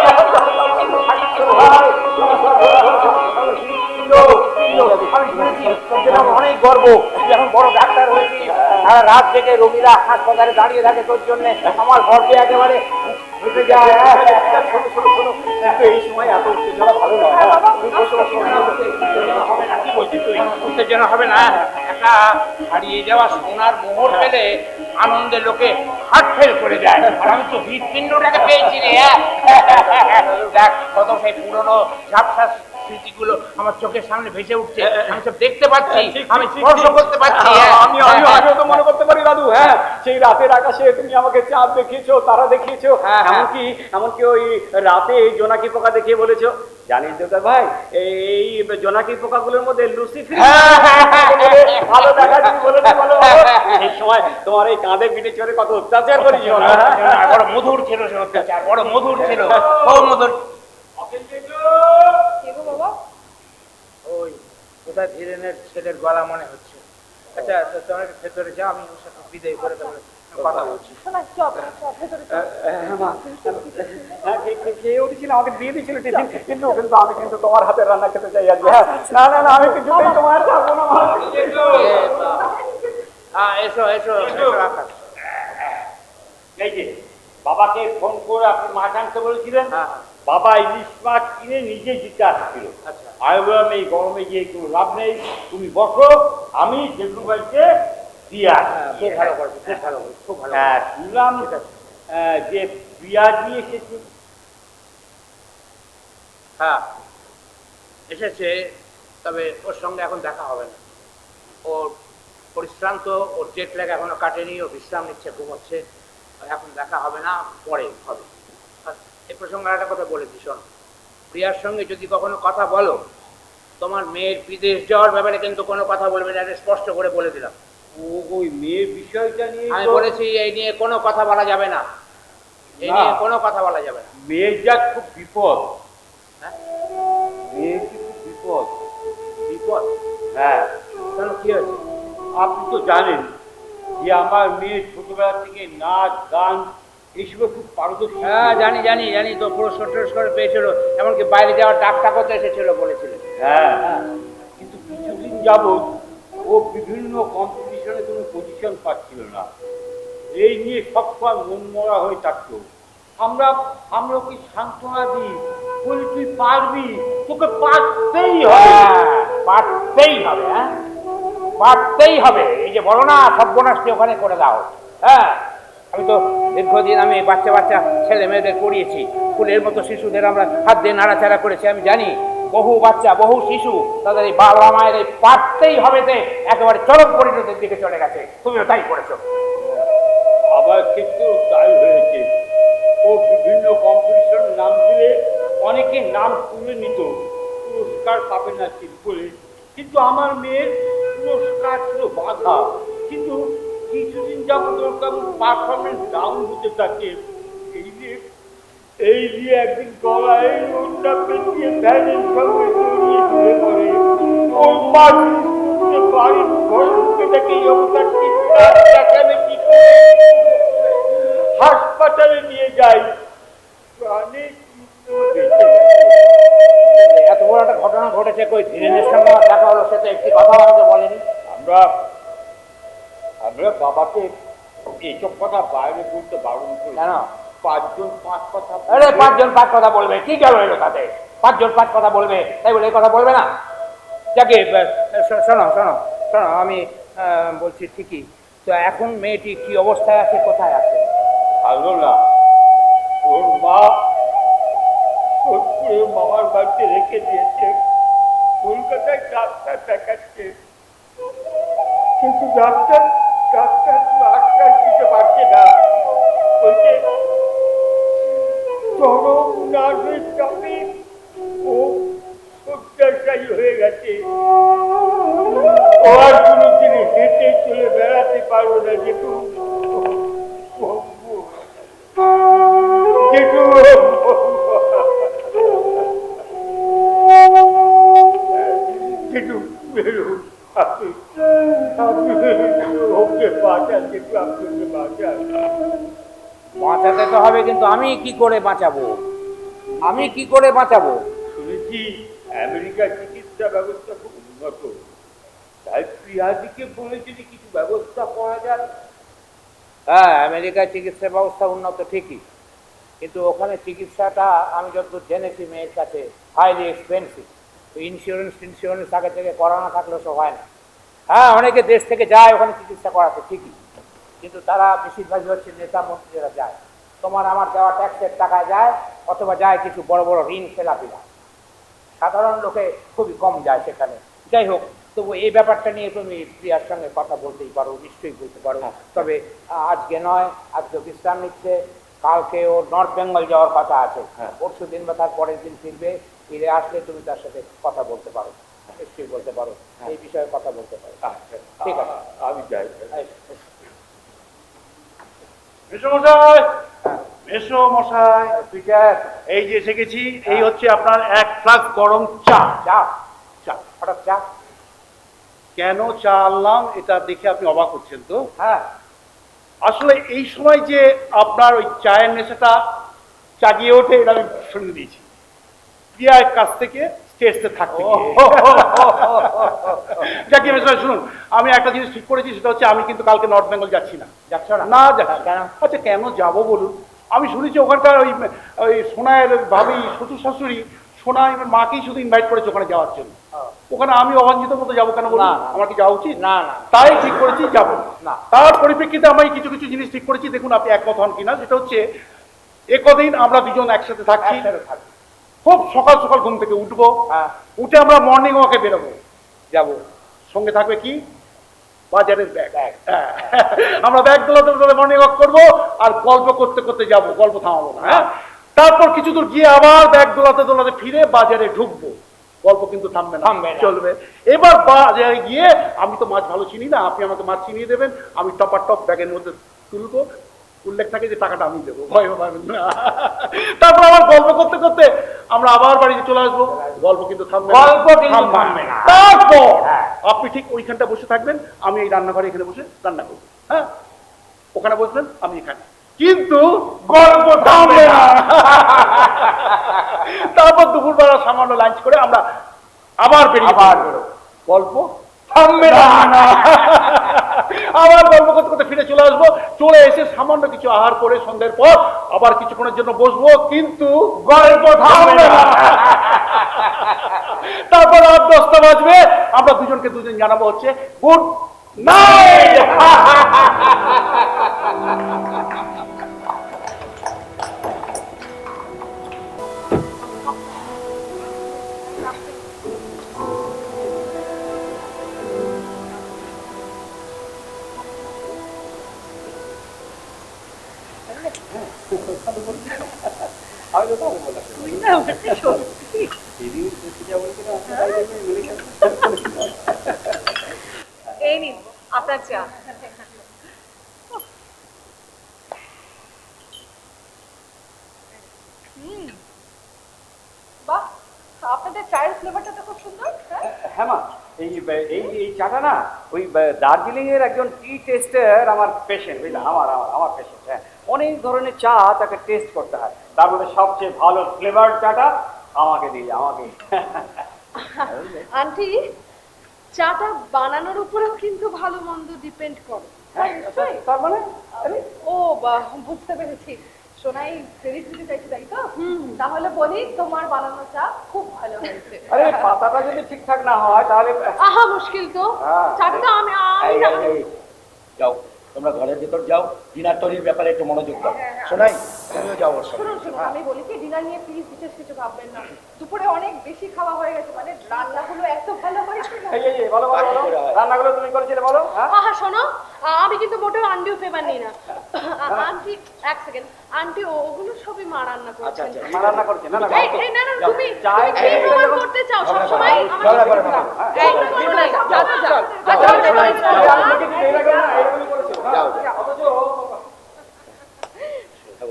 বাবু তুই এখন বড় ডাক্তার হয়েছিস, সারা রাত থেকে রোগীরা হাসপাতালে দাঁড়িয়ে থাকে তোর জন্য, আমার গর্বে একেবারে উঠে যায়। কিন্তু এই সময় এত উত্তেজনা ভালো নয়। তুমি বসো, বসো। কি বলছিস তুই? উত্তেজনা হবে না? একটা হারিয়ে যাওয়া সোনার মোহর পেলে আনন্দে লোকে হার্ট ফেল করে যায়, আর আমি তো হৃৎপিণ্ডটাকে পেয়েছি রে। দেখ কত সেই পুরনো ঝাপসা স্মৃতিগুলো আমার চোখের সামনে ভেসে উঠছে, আমি সব দেখতে পাচ্ছি, আমি স্পর্শ করতে পারছি। আমি আগেও তো মনে করতে পারি দাদু, হ্যাঁ সেই রাতের আকাশে তুমি আমাকে চাঁদ দেখিয়েছো, তারা দেখিয়েছো, এমনকি ওই রাতে এই জোনাকি পোকা দেখিয়ে বলেছো, জানিস দেবতা ভাই এই জোনাকি পোকাগুলোর মধ্যে লুসিফার ভালো দেখা তুমি বলেছো। বলো এই সময় তোমার এই কাঁধে পিঠে চড়ে কত অত্যাচার করেছি। বড় মধুর ছিল সে অত্যাচার, বড় মধুর ছিল, ও মধুর। কে গো বাবা? ওই কোথায় ধীরেনের ছেলের গলা মনে হচ্ছে। আচ্ছা তোমরা ভেতরে যাও, আমি ওর সাথে বিদায় করে তারপরে কথা বলছি। শোনা, চল চল ভেতরে চল। খেয়ে উঠেছিল, আমাকে দিয়ে দিয়েছিল টিফিন, কিন্তু আমি কিন্তু তোমার হাতের রান্না খেতে চাই আজকে। না না না, আমি কিছুতেই তোমার যাবো না। এসো এসো এসো আকাশ। এই যে বাবাকে ফোন করে আপনি মাছ আনতে বলেছিলেন, বাবা ইলিশ মাছ কিনে নিজে দিতে আসছিল। আমি বললাম এই গরমে গিয়ে কোনো লাভ নেই, তুমি বসো, আমি জেঠু বাড়িতে দিয়ে আসি। খুব ভালো করবে, খুব ভালো করবে, খুব ভালো। হ্যাঁ শুনলাম যে পেঁয়াজ নিয়ে এসেছে। হ্যাঁ এসেছে, তবে ওর সঙ্গে এখন দেখা হবে না। ওর পরিশ্রান্ত, ওর জেট ল্যাগ এখনো কাটেনি, ও বিশ্রাম নিচ্ছে, ঘুমোচ্ছে, এখন দেখা হবে না, পরে হবে। আর এই প্রসঙ্গে একটা কথা বলে দিই, শোনো, প্রিয়ার সঙ্গে যদি কখনো কথা বলো, তোমার মেয়ের বিদেশ যাওয়ার ব্যাপারে কিন্তু কোনো কথা বলবে না, এটা স্পষ্ট করে বলে দিলাম। ওই মেয়ের বিষয়টা নিয়ে আমি বলেছি এই নিয়ে কোনো কথা বলা যাবে না, এই নিয়ে কোনো কথা বলা যাবে না। মেয়ের যা খুব বিপদ। হ্যাঁ? মেয়ের কি খুব বিপদ। বিপদ? হ্যাঁ কেন, কি হয়েছে? আপনি তো জানেন যে আমার মেয়ে ছোটবেলা থেকে নাচ গান এইসবে খুব পারদর্শী। হ্যাঁ জানি জানি জানি, তো পুরস্কার টুরস্কার পেয়েছিল, এমনকি বাইরে যাওয়ার ডাকটা করতে এসেছিল বলেছিলেন। হ্যাঁ কিন্তু কিছুদিন যাবৎ ও বিভিন্ন কম্পিটিশনে কোনো পজিশন পাচ্ছিল না, এই নিয়ে সবসময় মন মরা হয়ে থাকতো। আমরা ওকে সান্ত্বনা দিই, বলি তুই পারবি, তোকে পারতেই হবে। পারতেই হবে, হ্যাঁ পারতেই হবে। এই যে বলো না সর্বনাশটি ওখানে করে দাও। হ্যাঁ আমি তো দীর্ঘদিন আমি বাচ্চা বাচ্চা ছেলে মেয়েদের পড়িয়েছি, ফুলের মতো শিশুদের আমরা হাত দিয়ে নাড়াচাড়া করেছি, আমি জানি বহু বাচ্চা বহু শিশু তাদের এই বাবা মায়ের এই পারতেই হবে যে একেবারে চরম পরিণতির দিকে চলে গেছে, তুমিও তাই করেছো। আবার ক্ষেত্রেও তাই হয়েছে, ও বিভিন্ন কম্পিটিশন নাম দিলে অনেকে নাম তুলে নিত, পুরস্কার পাবে না ঠিক বলে, কিন্তু আমার মেয়ের পুরস্কার ছিল বাধা। কিন্তু কিছুদিন যাবত ওর কেমন পারফরমেন্স ডাউন হতে থাকে। এই নিয়ে একদিন গলায় ওটা পেঁচিয়ে ভ্যানের সঙ্গে জড়িয়ে ধরে পড়ে, ওর মা বাড়ির ঘর ঢুকে থাকে এই অবস্থা, চিৎকার চেঁচামেচি করে হাসপাতালে নিয়ে যাই, প্রাণে কিন্তু বেঁচে গেছে। এত বড় একটা ঘটনা ঘটেছে, কই ধীরেনের সঙ্গে আমার দেখা হলো, সে তো একটি কথা আমাকে বলেনি। আমরা বাবাকে এইসব কথা বাইরে বলতে বারণ করি। কেন? 5 জন 5 কথা। আরে 5 জন 5 কথা বলবে, কি গেল এলো তাতে? 5 জন 5 কথা বলবে, তাই বলে এই কথা বলবে না? যাকে শোনো শোনো শোনো, আমি বলছি ঠিকই তো, এখন মেয়েটি কি অবস্থায় আছে, কোথায় আছে? ভালো না, ওর মা সোদপুরে মামার বাড়িতে রেখে দিয়েছে, কলকাতায় ডাক্তার দেখাচ্ছে, কিন্তু ডাক্তার আশ্বাস দিতে পারছে না, বলছে চরম নার্ভের চাপে ও শয্যাশায়ী হয়ে গেছে, ও আর কোনোদিন হেঁটে চলে বেড়াতে পারবো না। যেটু বাঁচাতে তো হবে, কিন্তু আমি কি করে বাঁচাবো? আমি কি করে বাঁচাবো? শুনেছি আমেরিকার চিকিৎসা ব্যবস্থা খুব উন্নত, তাই প্রিয়াদিকে বলে যদি কিছু ব্যবস্থা করা যায়। হ্যাঁ, আমেরিকায় চিকিৎসা ব্যবস্থা উন্নত ঠিকই, কিন্তু ওখানে চিকিৎসাটা আমি যতদূর জেনেছি মেয়ের কাছে হাইলি এক্সপেন্সিভ। ইন্স্যুরেন্স আগে থেকে করা না থাকলেও সব হয় না। হ্যাঁ, অনেকে দেশ থেকে যায় ওখানে চিকিৎসা করাতে ঠিকই, কিন্তু তারা বেশিরভাগই হচ্ছে নেতা মন্ত্রীরা যায়। তোমার আমার দেওয়া ট্যাক্সের টাকায় যায়, অথবা যায় কিছু বড় বড় ঋণ খেলাপিরা। সাধারণ লোকে খুবই কম যায় সেখানে। যাই হোক, তবু এই ব্যাপারটা নিয়ে তুমি প্রিয়ার সঙ্গে কথা বলতেই পারো, নিশ্চয়ই বলতে পারো। তবে আজকে নয়, আজকে বিশ্রাম নিচ্ছে, কালকে ও নর্থ বেঙ্গল যাওয়ার কথা আছে। পরশু দিন বা তার পরের দিন ফিরবে। ফিরে আসলে তুমি তার সাথে কথা বলতে পারো, নিশ্চয়ই বলতে পারো, এই বিষয়ে কথা বলতে পারো। ঠিক আছে, আমি যাই। মেসমশাই, মেসমশাই, এই যে এসে গেছি। এই হচ্ছে আপনার 1 ফ্লাস্ক গরম চা। চা? চা। হঠাৎ চা? কেন চা আনলাম এটা দেখে আপনি অবাক হচ্ছেন তো? হ্যাঁ, আসলে এই সময় যে আপনার ওই চায়ের নেশাটা জাগিয়ে ওঠে এটা আমি শুনে দিয়েছি প্রিয়ার কাছ থেকে স্টেজে থাকতে গিয়ে। জাকিয়ে মেসমশাই শুনুন, আমি একটা জিনিস ঠিক করেছি, সেটা হচ্ছে আমি কিন্তু কালকে নর্থ বেঙ্গল যাচ্ছি না। যাচ্ছ না? না যাচ্ছি। কেন? আচ্ছা কেন যাবো বলুন? আমি শুনেছি ওখানকার ওই সোনায়ের ভাবি শ্বশুর শাশুড়ি সোনাই মাকেই শুধু ইনভাইট করেছে ওখানে যাওয়ার জন্য। ওখানে আমি অবাঞ্ছিত মতো যাবো কেন বলুন? আমার কি যাওয়া উচিত? না না, তাই ঠিক করেছি যাবো না। তার পরিপ্রেক্ষিতে আমি কিছু কিছু জিনিস ঠিক করেছি, দেখুন আপনি একমত হন কিনা। যেটা হচ্ছে একদিন আমরা দুজন একসাথে থাকছি, একসাথে থাকবো। খুব সকাল সকাল ঘুম থেকে উঠবো, হ্যাঁ, উঠে আমরা মর্নিং ওয়াকে বেরোবো। যাবো। সঙ্গে থাকবে কি? বাজারের ব্যাগ। ব্যাগ। আমরা ব্যাগ দোলাতে মর্নিং ওয়াক করবো আর গল্প করতে করতে যাবো, গল্প থামাবো না। হ্যাঁ, তারপর কিছু দূর গিয়ে আবার ব্যাগ দোলাতে দোলাতে ফিরে বাজারে ঢুকবো, গল্প কিন্তু থামবে না, চলবে। এবার বাজারে গিয়ে আমি তো মাছ ভালো চিনি না, আপনি আমাকে মাছ চিনিয়ে দেবেন, আমি টপার টপ ব্যাগের মধ্যে তুলবো, উল্লেখ থাকে যে টাকাটা আমি দেবো, ভয় পাবেন না। তারপর আবার গল্প করতে করতে আমরা আবার বাড়িতে চলে আসবো, গল্প কিন্তু থামবে না, গল্প কিন্তু থামবে না। তারপর আপনি ঠিক ওইখানটা বসে থাকবেন, আমি এই রান্নাঘরে এখানে বসে রান্না করবো। হ্যাঁ, ওখানে বসবেন, আমি এখানে, কিন্তু গল্প থামবে না। তারপর দুপুরবেলা সামান্য লাঞ্চ করে আমরা আবার বেরিয়ে পড়বো, গল্প থামবে না। আবার গল্প করতে করতে ফিরে চলে আসবো, চলে এসে সামান্য কিছু আহার করে সন্ধ্যের পর আবার কিছুক্ষণের জন্য বসবো, কিন্তু গল্প থামবে না। তারপর রাত 10টা বাজবে, আমরা দুজনকে দুজন জানাবো হচ্ছে গুড নাইট। এই নিন আপনার চা। বাহ, আপনাদের চায়ের ফ্লেভারটা তো খুব সুন্দর। হ্যাঁ মা, এই এই এই চাটা না ওই দার্জিলিং এর একজন টি টেস্টার আমার পেশেন্ট, বুঝলে, আমার পেশেন্ট। হ্যাঁ, অনেক ধরনের চা তাকে টেস্ট করতে হয়, তার মধ্যে সবচেয়ে ভালো ফ্লেভার চাটা আমাকে দিলে, আমাকে। আন্টি, চাটা বানানোর উপরেও কিন্তু ভালো মন্দ ডিপেন্ড করে। তার মানে ও বুঝতে পেরেছি, সোনাই ক্রেডিট দিতে চাইছি, তাই তো? তাহলে বলি তোমার বানানো চা খুব ভালো হয়েছে। আরে পাতাটা যদি ঠিকঠাক না হয় তাহলে আহা মুশকিল তো। চাটা তো আমি যাও, তোমরা ঘরের ভেতর যাও, ডিনার তৈরির ব্যাপারে একটু মনোযোগ দাও। শোনাই, তুমিও যাও ওর সঙ্গে। শুনুন, আমি বলি কি, ডিনার নিয়ে প্লিজ বিশেষ কিছু ভাববেন না। দুপুরে অনেক বেশি খাওয়া হয়ে গেছে, মানে রান্নাগুলো এত ভালো হয়েছে। বলো রান্নাগুলো তুমি করেছিলে, বলো। আহা শোনো, আমি কিন্তু মোটেও আন্টিও ফেভার নিই না। আন্টি এক সেকেন্ড, আন্টি ওগুলো সবই মা রান্না করছেন। মা রান্না করছে? না না, এই না না, তুমি কি প্রমাণ করতে চাও সব সময়?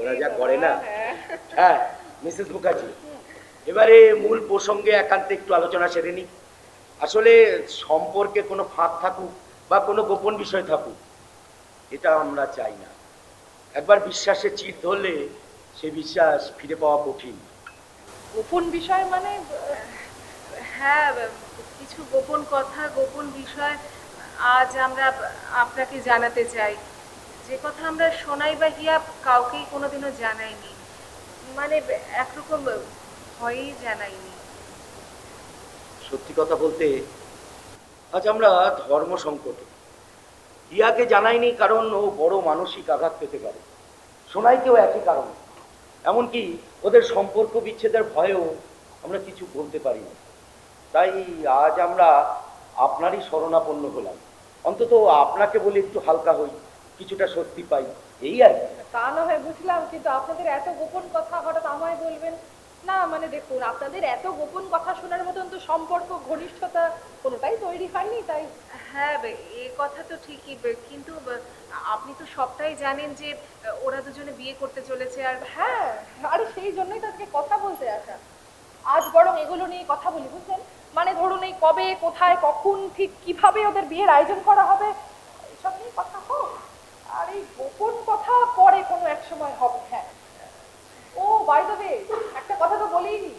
ওরা যা করে না। হ্যাঁ মিসেস মুখার্জি, এবারে মূল প্রসঙ্গে একান্তে একটু আলোচনা সেরে নি। আসলে সম্পর্কে কোনো ফাঁক থাকুক বা কোনো গোপন বিষয় থাকুক, এটা আমরা চাই না। একবার বিশ্বাসে চির ধরলে সে বিশ্বাস ফিরে পাওয়া কঠিন। গোপন বিষয় মানে? হ্যাঁ, কিছু গোপন কথা, গোপন বিষয় আজ আমরা আপনাকে জানাতে চাই। যে কথা আমরা সোনাই বা হিয়া কাউকেই কোনোদিনও জানাইনি, মানে একরকম ভয়েই জানাইনি। সত্যি কথা বলতে আজ আমরা ধর্ম সংকটে। হিয়াকে জানাইনি কারণ ও বড় মানসিক আঘাত পেতে পারে, সোনাইকেও একই কারণ। এমনকি ওদের সম্পর্ক বিচ্ছেদের ভয়েও আমরা কিছু বলতে পারি না। তাই আজ আমরা আপনারই শরণাপন্ন হলাম। অন্তত আপনাকে বলে একটু হালকা হই, কিছুটা স্বস্তি পাই, এই আর কি। তা না হয় বুঝলাম, কিন্তু আপনাদের এত গোপন কথা হঠাৎ আমায় বলবেন না? মানে দেখুন, আপনাদের এত গোপন কথা শোনার মতন তো সম্পর্ক, ঘনিষ্ঠতা কোনোটাই তৈরি হয়নি, তাই। হ্যাঁ, এ কথা তো ঠিকই, কিন্তু আপনি তো সবটাই জানেন যে ওরা দুজনে বিয়ে করতে চলেছে। আর হ্যাঁ, আরে সেই জন্যই তাদেরকে কথা বলতে আসা। আজ বরং এগুলো নিয়ে কথা বলি, বুঝলেন? মানে ধরুন, এই কবে, কোথায়, কখন, ঠিক কিভাবে ওদের বিয়ের আয়োজন করা হবে, এসব নিয়ে কথা হোক। আর এই গোপন কথা পরে কোনো এক সময় হবে। হ্যাঁ, ও বাই দ্য ওয়ে, একটা কথা তো বলিনি,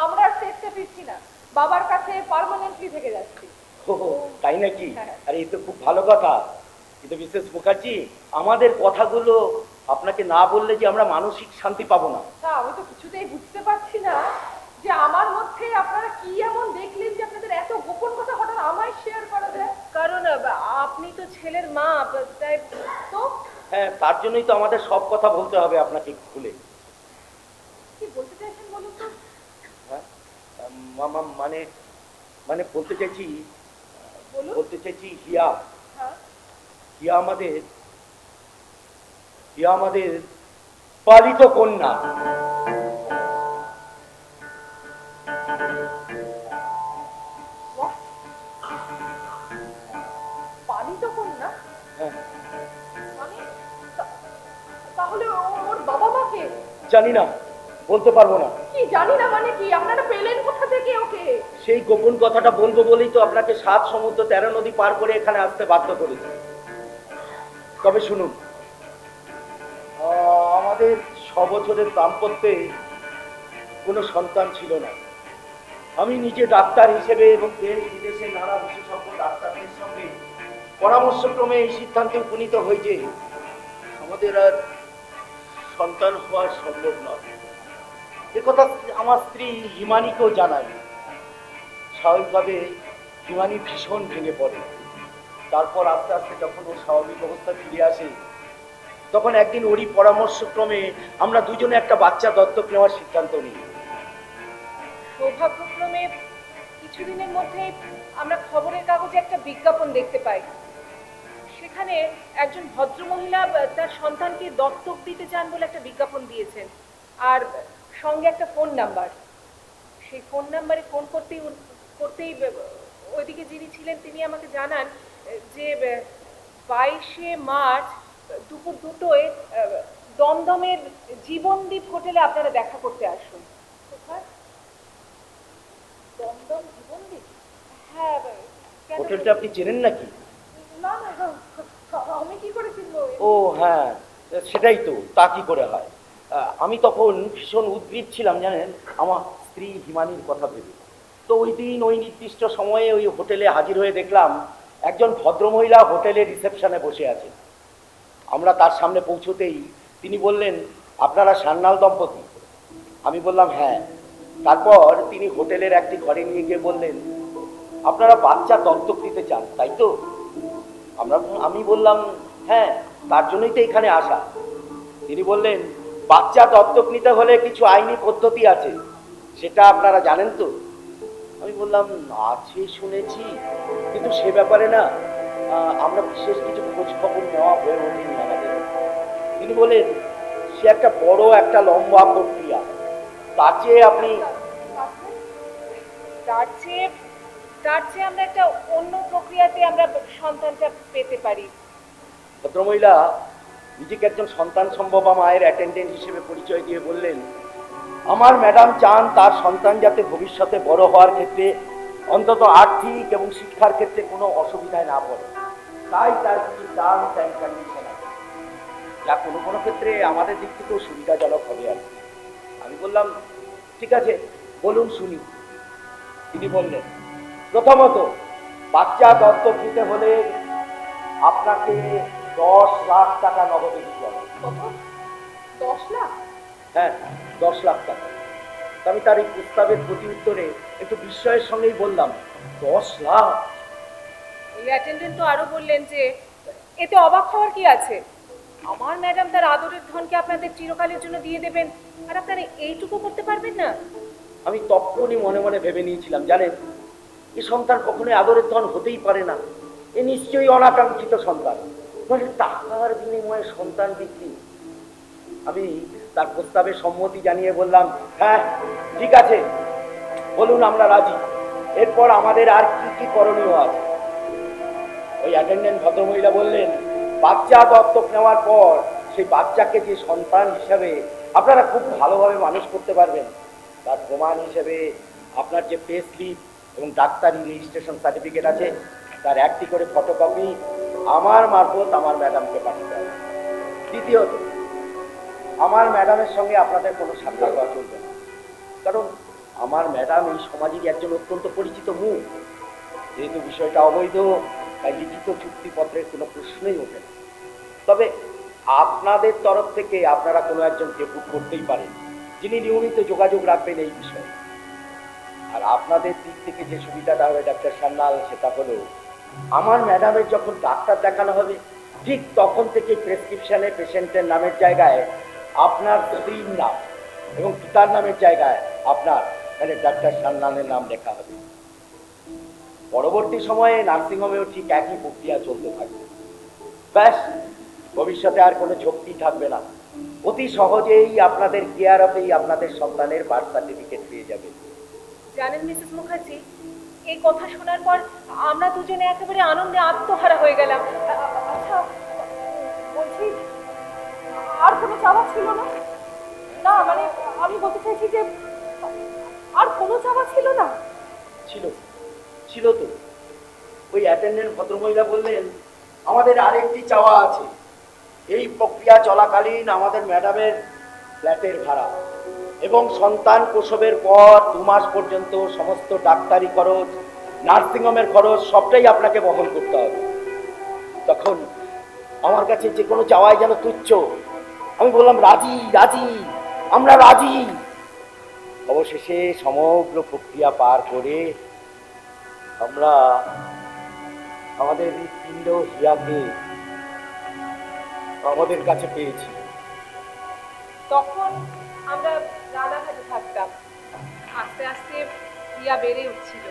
আমরা আর স্টেটসে ফিরছি না, বাবার কাছে পার্মানেন্টলি থেকে যাচ্ছি। ও তাই নাকি? হ্যাঁ। আরে এই তো খুব ভালো কথা। কিন্তু মিসেস মুখার্জি, আমাদের কথাগুলো আপনাকে না বললে যে আমরা মানসিক শান্তি পাবো না। তা আমি তো কিছুতেই বুঝতে পারছি না যে আমার মধ্যে আপনারা কি এমন দেখলেন যে আপনাদের এত গোপন কথা হঠাৎ আমায় শেয়ার করা যায়। কারণ আপনি তো ছেলের মা, তাই তো। হ্যাঁ, তার জন্যই তো আমাদের সব কথা বলতে হবে আপনাকে খুলে। কি বলতে চাইছেন বলুন তো? হ্যাঁ, মানে মানে বলতে চাইছি, বলুন। বলতে চাইছি হিয়া, হ্যাঁ, হিয়া আমাদের পালিত কন্যা। পালিত কন্যা? হ্যাঁ, মানে তাহলে ওর বাবা মাকে? জানি না, বলতে পারবো না। কি জানি না মানে কি? আপনারা পেলেন কোথা থেকে ওকে? সেই গোপন কথাটা বলবো বলেই তো আপনাকে 7 সমুদ্র 13 নদী পার করে এখানে আসতে বাধ্য করেছি। তবে শুনুন, আমাদের 6 বছরের দাম্পত্যে কোনো সন্তান ছিল না। আমি নিজে ডাক্তার হিসেবে এবং দেশ বিদেশে নানা বিশেষজ্ঞ ডাক্তারদের সঙ্গে পরামর্শক্রমে এই সিদ্ধান্তে উপনীত হই যে আমাদের আর সন্তান হওয়া সম্ভব নয়। একথা আমার স্ত্রী হিমানিকেও জানাই। স্বাভাবিকভাবে হিমানি ভীষণ ভেঙে পড়ে। তারপর আস্তে আস্তে যখন ও স্বাভাবিক অবস্থা ফিরে আসে, তখন একদিন ওরই পরামর্শক্রমে আমরা দুজনে একটা বাচ্চা দত্তক নেওয়ার সিদ্ধান্ত নিই। সৌভাগ্যক্রমে কিছুদিনের মধ্যেই আমরা খবরের কাগজে একটা বিজ্ঞাপন দেখতে পাই। সেখানে একজন ভদ্রমহিলা তার সন্তানকে দত্তক দিতে চান বলে একটা বিজ্ঞাপন দিয়েছেন, আর সঙ্গে একটা ফোন নাম্বার। সেই ফোন নাম্বারে ফোন করতেই ওইদিকে যিনি ছিলেন তিনি আমাকে জানান যে 22শে মার্চ দুপুর 2টোয় দমদমের জীবনদীপ হোটেলে আপনারা দেখা করতে আসুন। কোথায়? দমদম জীবনদীপ? হ্যাঁ। কেন? হোটেলটা আপনি চেনেন নাকি? না না, আমি কি করে চিনবো? ও হ্যাঁ, সেটাই তো, তা কি করে হয়। আমি তখন ভীষণ উদ্গ্রীব ছিলাম জানেন, আমার স্ত্রী হিমানির কথা ভেবে। তো ওই দিন ওই নির্দিষ্ট সময়ে ওই হোটেলে হাজির হয়ে দেখলাম একজন ভদ্রমহিলা হোটেলের রিসেপশনে বসে আছেন। আমরা তার সামনে পৌঁছতেই তিনি বললেন, আপনারা সান্যাল দম্পতি? আমি বললাম হ্যাঁ। তারপর তিনি হোটেলের একটি ঘরে নিয়ে গিয়ে বললেন, আপনারা বাচ্চা দত্তক নিতে চান তাই তো? আমি বললাম হ্যাঁ, তার জন্যই তো এখানে আসা। তিনি বললেন, বাচ্চা দত্তক নিতে হলে কিছু আইনি পদ্ধতি আছে, সেটা আপনারা জানেন তো? আমি বললাম আছে শুনেছি, কিন্তু সে ব্যাপারে না আমরা বিশেষ কিছু খোঁজ খবর নেওয়া হয়ে ওঠেনি আমাদের। তিনি বলেন, সে একটা বড় একটা লম্বা প্রক্রিয়া, তার চেয়ে আপনি তার চেয়ে আমরা একটা অন্য প্রক্রিয়াতে আমরা সন্তানটা পেতে পারি। ভদ্রমহিলা নিজেকে একজন সন্তান সম্ভবা মায়ের অ্যাটেন্ডেন্ট হিসেবে পরিচয় দিয়ে বললেন, আমার ম্যাডাম চান তার সন্তান যাতে ভবিষ্যতে বড় হওয়ার ক্ষেত্রে অন্তত আর্থিক এবং শিক্ষার ক্ষেত্রে কোনো অসুবিধায় না পড়ে, তাই তার কিছু টার্মস অ্যান্ড কন্ডিশন আছে, যা কোনো কোনো ক্ষেত্রে আমাদের দিক থেকেও সুবিধাজনক হবে আর কি। আমি বললাম ঠিক আছে, বলুন শুনি। তিনি বললেন, প্রথমত বাচ্চা দত্তক নিতে হলে আপনাকে 10 লাখ টাকা নগদে দিতে হবে। কত? 10 লাখ? হ্যাঁ, 10 লাখ টাকা। আমি তার এই প্রস্তাবের প্রতি উত্তরে একটু বিস্ময়ের সঙ্গেই বললাম, 10 লাখ? ওই অ্যাটেন্ডেন্ট তো আরো বললেন যে এতে অবাক হওয়ার কি আছে, আমার ম্যাডাম তার আদরের ধনকে আপনাদের চিরকালের জন্য দিয়ে দেবেন, আর আপনারা এইটুকু করতে পারবেন না? আমি তখনই মনে মনে ভেবে নিয়েছিলাম, জানেন, এই সন্তান কখনোই আদরের ধন হতেই পারে না। এ নিশ্চয়ই অনাকাঙ্ক্ষিত সন্তান, মানে টাকার বিনিময়ে সন্তান বিক্রি। আমি তার প্রস্তাবে সম্মতি জানিয়ে বললাম, হ্যাঁ ঠিক আছে, বলুন, আমরা রাজি। এরপর আমাদের আর কি কি করণীয় আছে? ওই অ্যাটেন্ডেন্ট ভদ্রমহিলা বললেন, বাচ্চা দত্তক নেওয়ার পর সেই বাচ্চাকে যে সন্তান হিসাবে আপনারা খুব ভালোভাবে মানুষ করতে পারবেন, তার প্রমাণ হিসেবে আপনার যে পে স্লিপ এবং ডাক্তারি রেজিস্ট্রেশন সার্টিফিকেট আছে, তার একটি করে ফটোকপি আমার মারফত আমার ম্যাডামকে পাঠাতে হবে। দ্বিতীয়ত, আমার ম্যাডামের সঙ্গে আপনাদের কোনো সাক্ষাৎ হওয়া চলবে না, কারণ আমার ম্যাডাম এই সমাজের একজন অত্যন্ত পরিচিত মুখ। যেহেতু বিষয়টা অবৈধ, তাই লিখিত চুক্তিপত্রের কোনো প্রশ্নই ওঠে না। তবে আপনাদের তরফ থেকে আপনারা কোনো একজন ডেপুট করতেই পারেন, যিনি নিয়মিত যোগাযোগ রাখবেন এই বিষয়ে। আর আপনাদের দিক থেকে যে সুবিধাটা হবে ডাক্তার সান্যাল, সেটা হলো আমার ম্যাডামের যখন ডাক্তার দেখানো হবে, ঠিক তখন থেকে প্রেসক্রিপশনে পেশেন্টের নামের জায়গায় আপনার স্ত্রীর নাম এবং পিতার নামের জায়গায় আপনার, মানে ডাক্তার সান্যালের নাম লেখা হবে। পরবর্তী সময়ে নার্সিংহোমেও ঠিক একই প্রক্রিয়া চলতে থাকবে। ব্যাস, ভবিষ্যতে আর কোনো ঝক্কি থাকবে না। অতি সহজেই আপনাদের কেয়ার অফেই আপনাদের সন্তানের বার্থ সার্টিফিকেট পেয়ে যাবে। জানেন মিসেস মুখার্জি, এই কথা শোনার পর আমরা দুজনে একেবারে আনন্দে আত্মহারা হয়ে গেলাম। আচ্ছা, বলছি, আর কোনো চাওয়া ছিল না? না, মানে আমি বলতে চাইছি যে আর কোনো চাওয়া ছিল না? ছিল, ছিল তো। ওই অ্যাটেন্ডেন্ট ভদ্রমহিলা বললেন, আমাদের আরেকটি চাওয়া আছে। এই প্রক্রিয়া চলাকালীন আমাদের ম্যাডামের ফ্ল্যাটের ভাড়া এবং সন্তান প্রসবের পর 2 মাস পর্যন্ত সমস্ত ডাক্তারি খরচ, নার্সিংহোমের খরচ সবটাই আপনাকে বহন করতে হবে। তখন আমার কাছে যে কোনো চাওয়াই যেন তুচ্ছ। আমি বললাম, রাজি রাজি, আমরা রাজি। অবশেষে সমগ্র প্রক্রিয়া পার করে আমরা আমাদের হৃৎপিণ্ড হিয়াকে আমাদের কাছে পেয়েছি। তখন আমরা রানাঘাটে থাকতাম। আস্তে আস্তে ইয়া বেড়ে উঠছিল।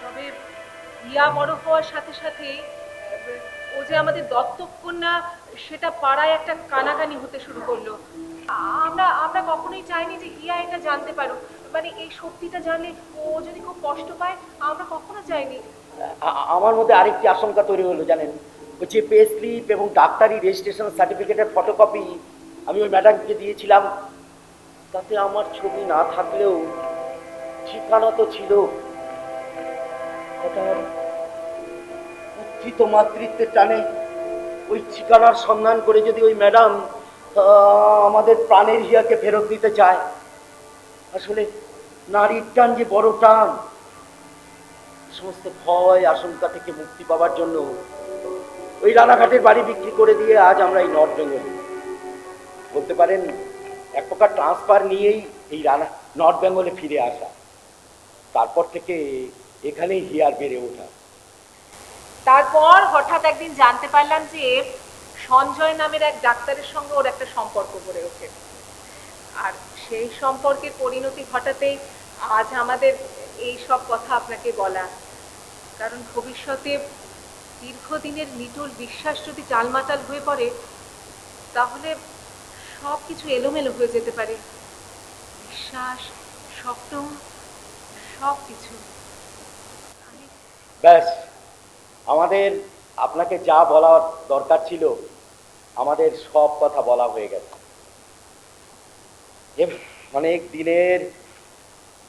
তবে ইয়া বড় হওয়ার সাথে সাথে ও যে আমাদের দত্তক কন্যা, সেটা পাড়ায় একটা কানাকানি হতে শুরু করলো। আমরা আমরা কখনোই চাইনি যে ইয়া এটা জানতে পারুক, মানে এই সত্যিটা জানলে ও যদি খুব কষ্ট পায়, আমরা কখনো চাইনি। আমার মধ্যে আরেকটি আশঙ্কা তৈরি হলো, জানেন, ওই যে পে স্লিপ এবং ডাক্তারি রেজিস্ট্রেশন সার্টিফিকেটের ফটোকপি আমি ওই ম্যাডামকে দিয়েছিলাম, তাতে আমার ছবি না থাকলেও ঠিকানা তো ছিল। উত্থিত মাতৃত্বের টানে ওই ঠিকানার সন্ধান করে যদি ওই ম্যাডাম আমাদের প্রাণের হিয়াকে ফেরত দিতে চায়, আসলে নারীর টান যে বড় টান। সমস্ত ভয় আশঙ্কা থেকে মুক্তি পাওয়ার জন্য ওই রানাঘাটের বাড়ি বিক্রি করে দিয়ে আজ আমরা এই নর্থ বেঙ্গলে, বলতে পারেন এক প্রকার ট্রান্সফার নিয়েই এই নর্থ বেঙ্গলে ফিরে আসা। তারপর থেকে এখানেই হিয়ার বেড়ে ওঠা। তারপর হঠাৎ একদিন জানতে পারলাম যে সঞ্জয় নামের এক ডাক্তারের সঙ্গে ওর একটা সম্পর্ক গড়ে ওঠে, আর সেই সম্পর্কের পরিণতি ঘটাতেই আজ আমাদের এই সব কথা আপনাকে বলা। কারণ ভবিষ্যতে দীর্ঘদিনের নিটুল বিশ্বাস যদি টালমাটাল হয়ে পড়ে, তাহলে সব কিছু এলোমেলো হয়ে যেতে পারে। বিশ্বাস, স্বপ্ন, সব কিছু। ব্যাস, আমাদের আপনাকে যা বলার দরকার ছিল আমাদের সব কথা বলা হয়ে গেছে। অনেক দিনের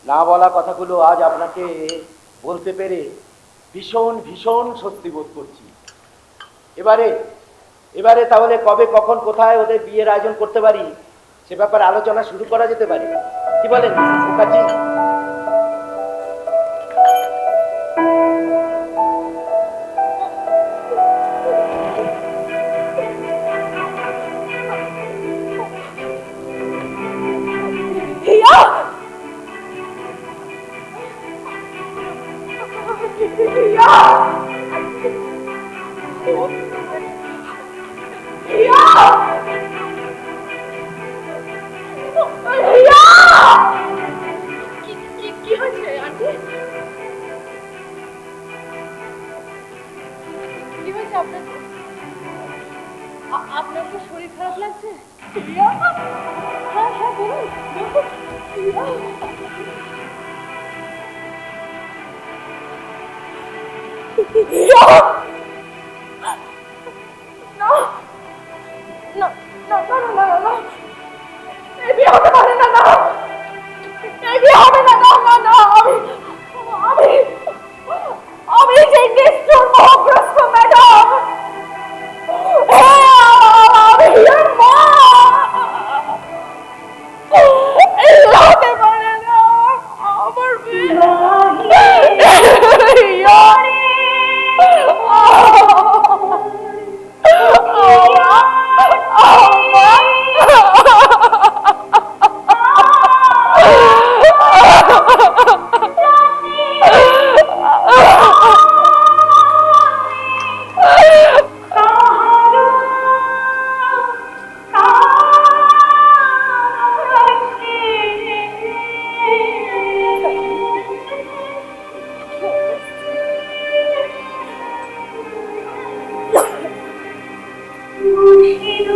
না বলা কথাগুলো আজ আপনাকে বলতে পেরে ভীষণ ভীষণ স্বস্তি বোধ করছি। এবারে তাহলে কবে, কখন, কোথায় ওদের বিয়ের আয়োজন করতে পারি, সে ব্যাপারে আলোচনা শুরু করা যেতে পারে। কি বলেন মুখার্জি? আমি যে নিষ্ঠুর মোহগ্রস্ত ম্যাডাম, আমি এর মা, এই হতে পারে না। আমার মুর্শিদ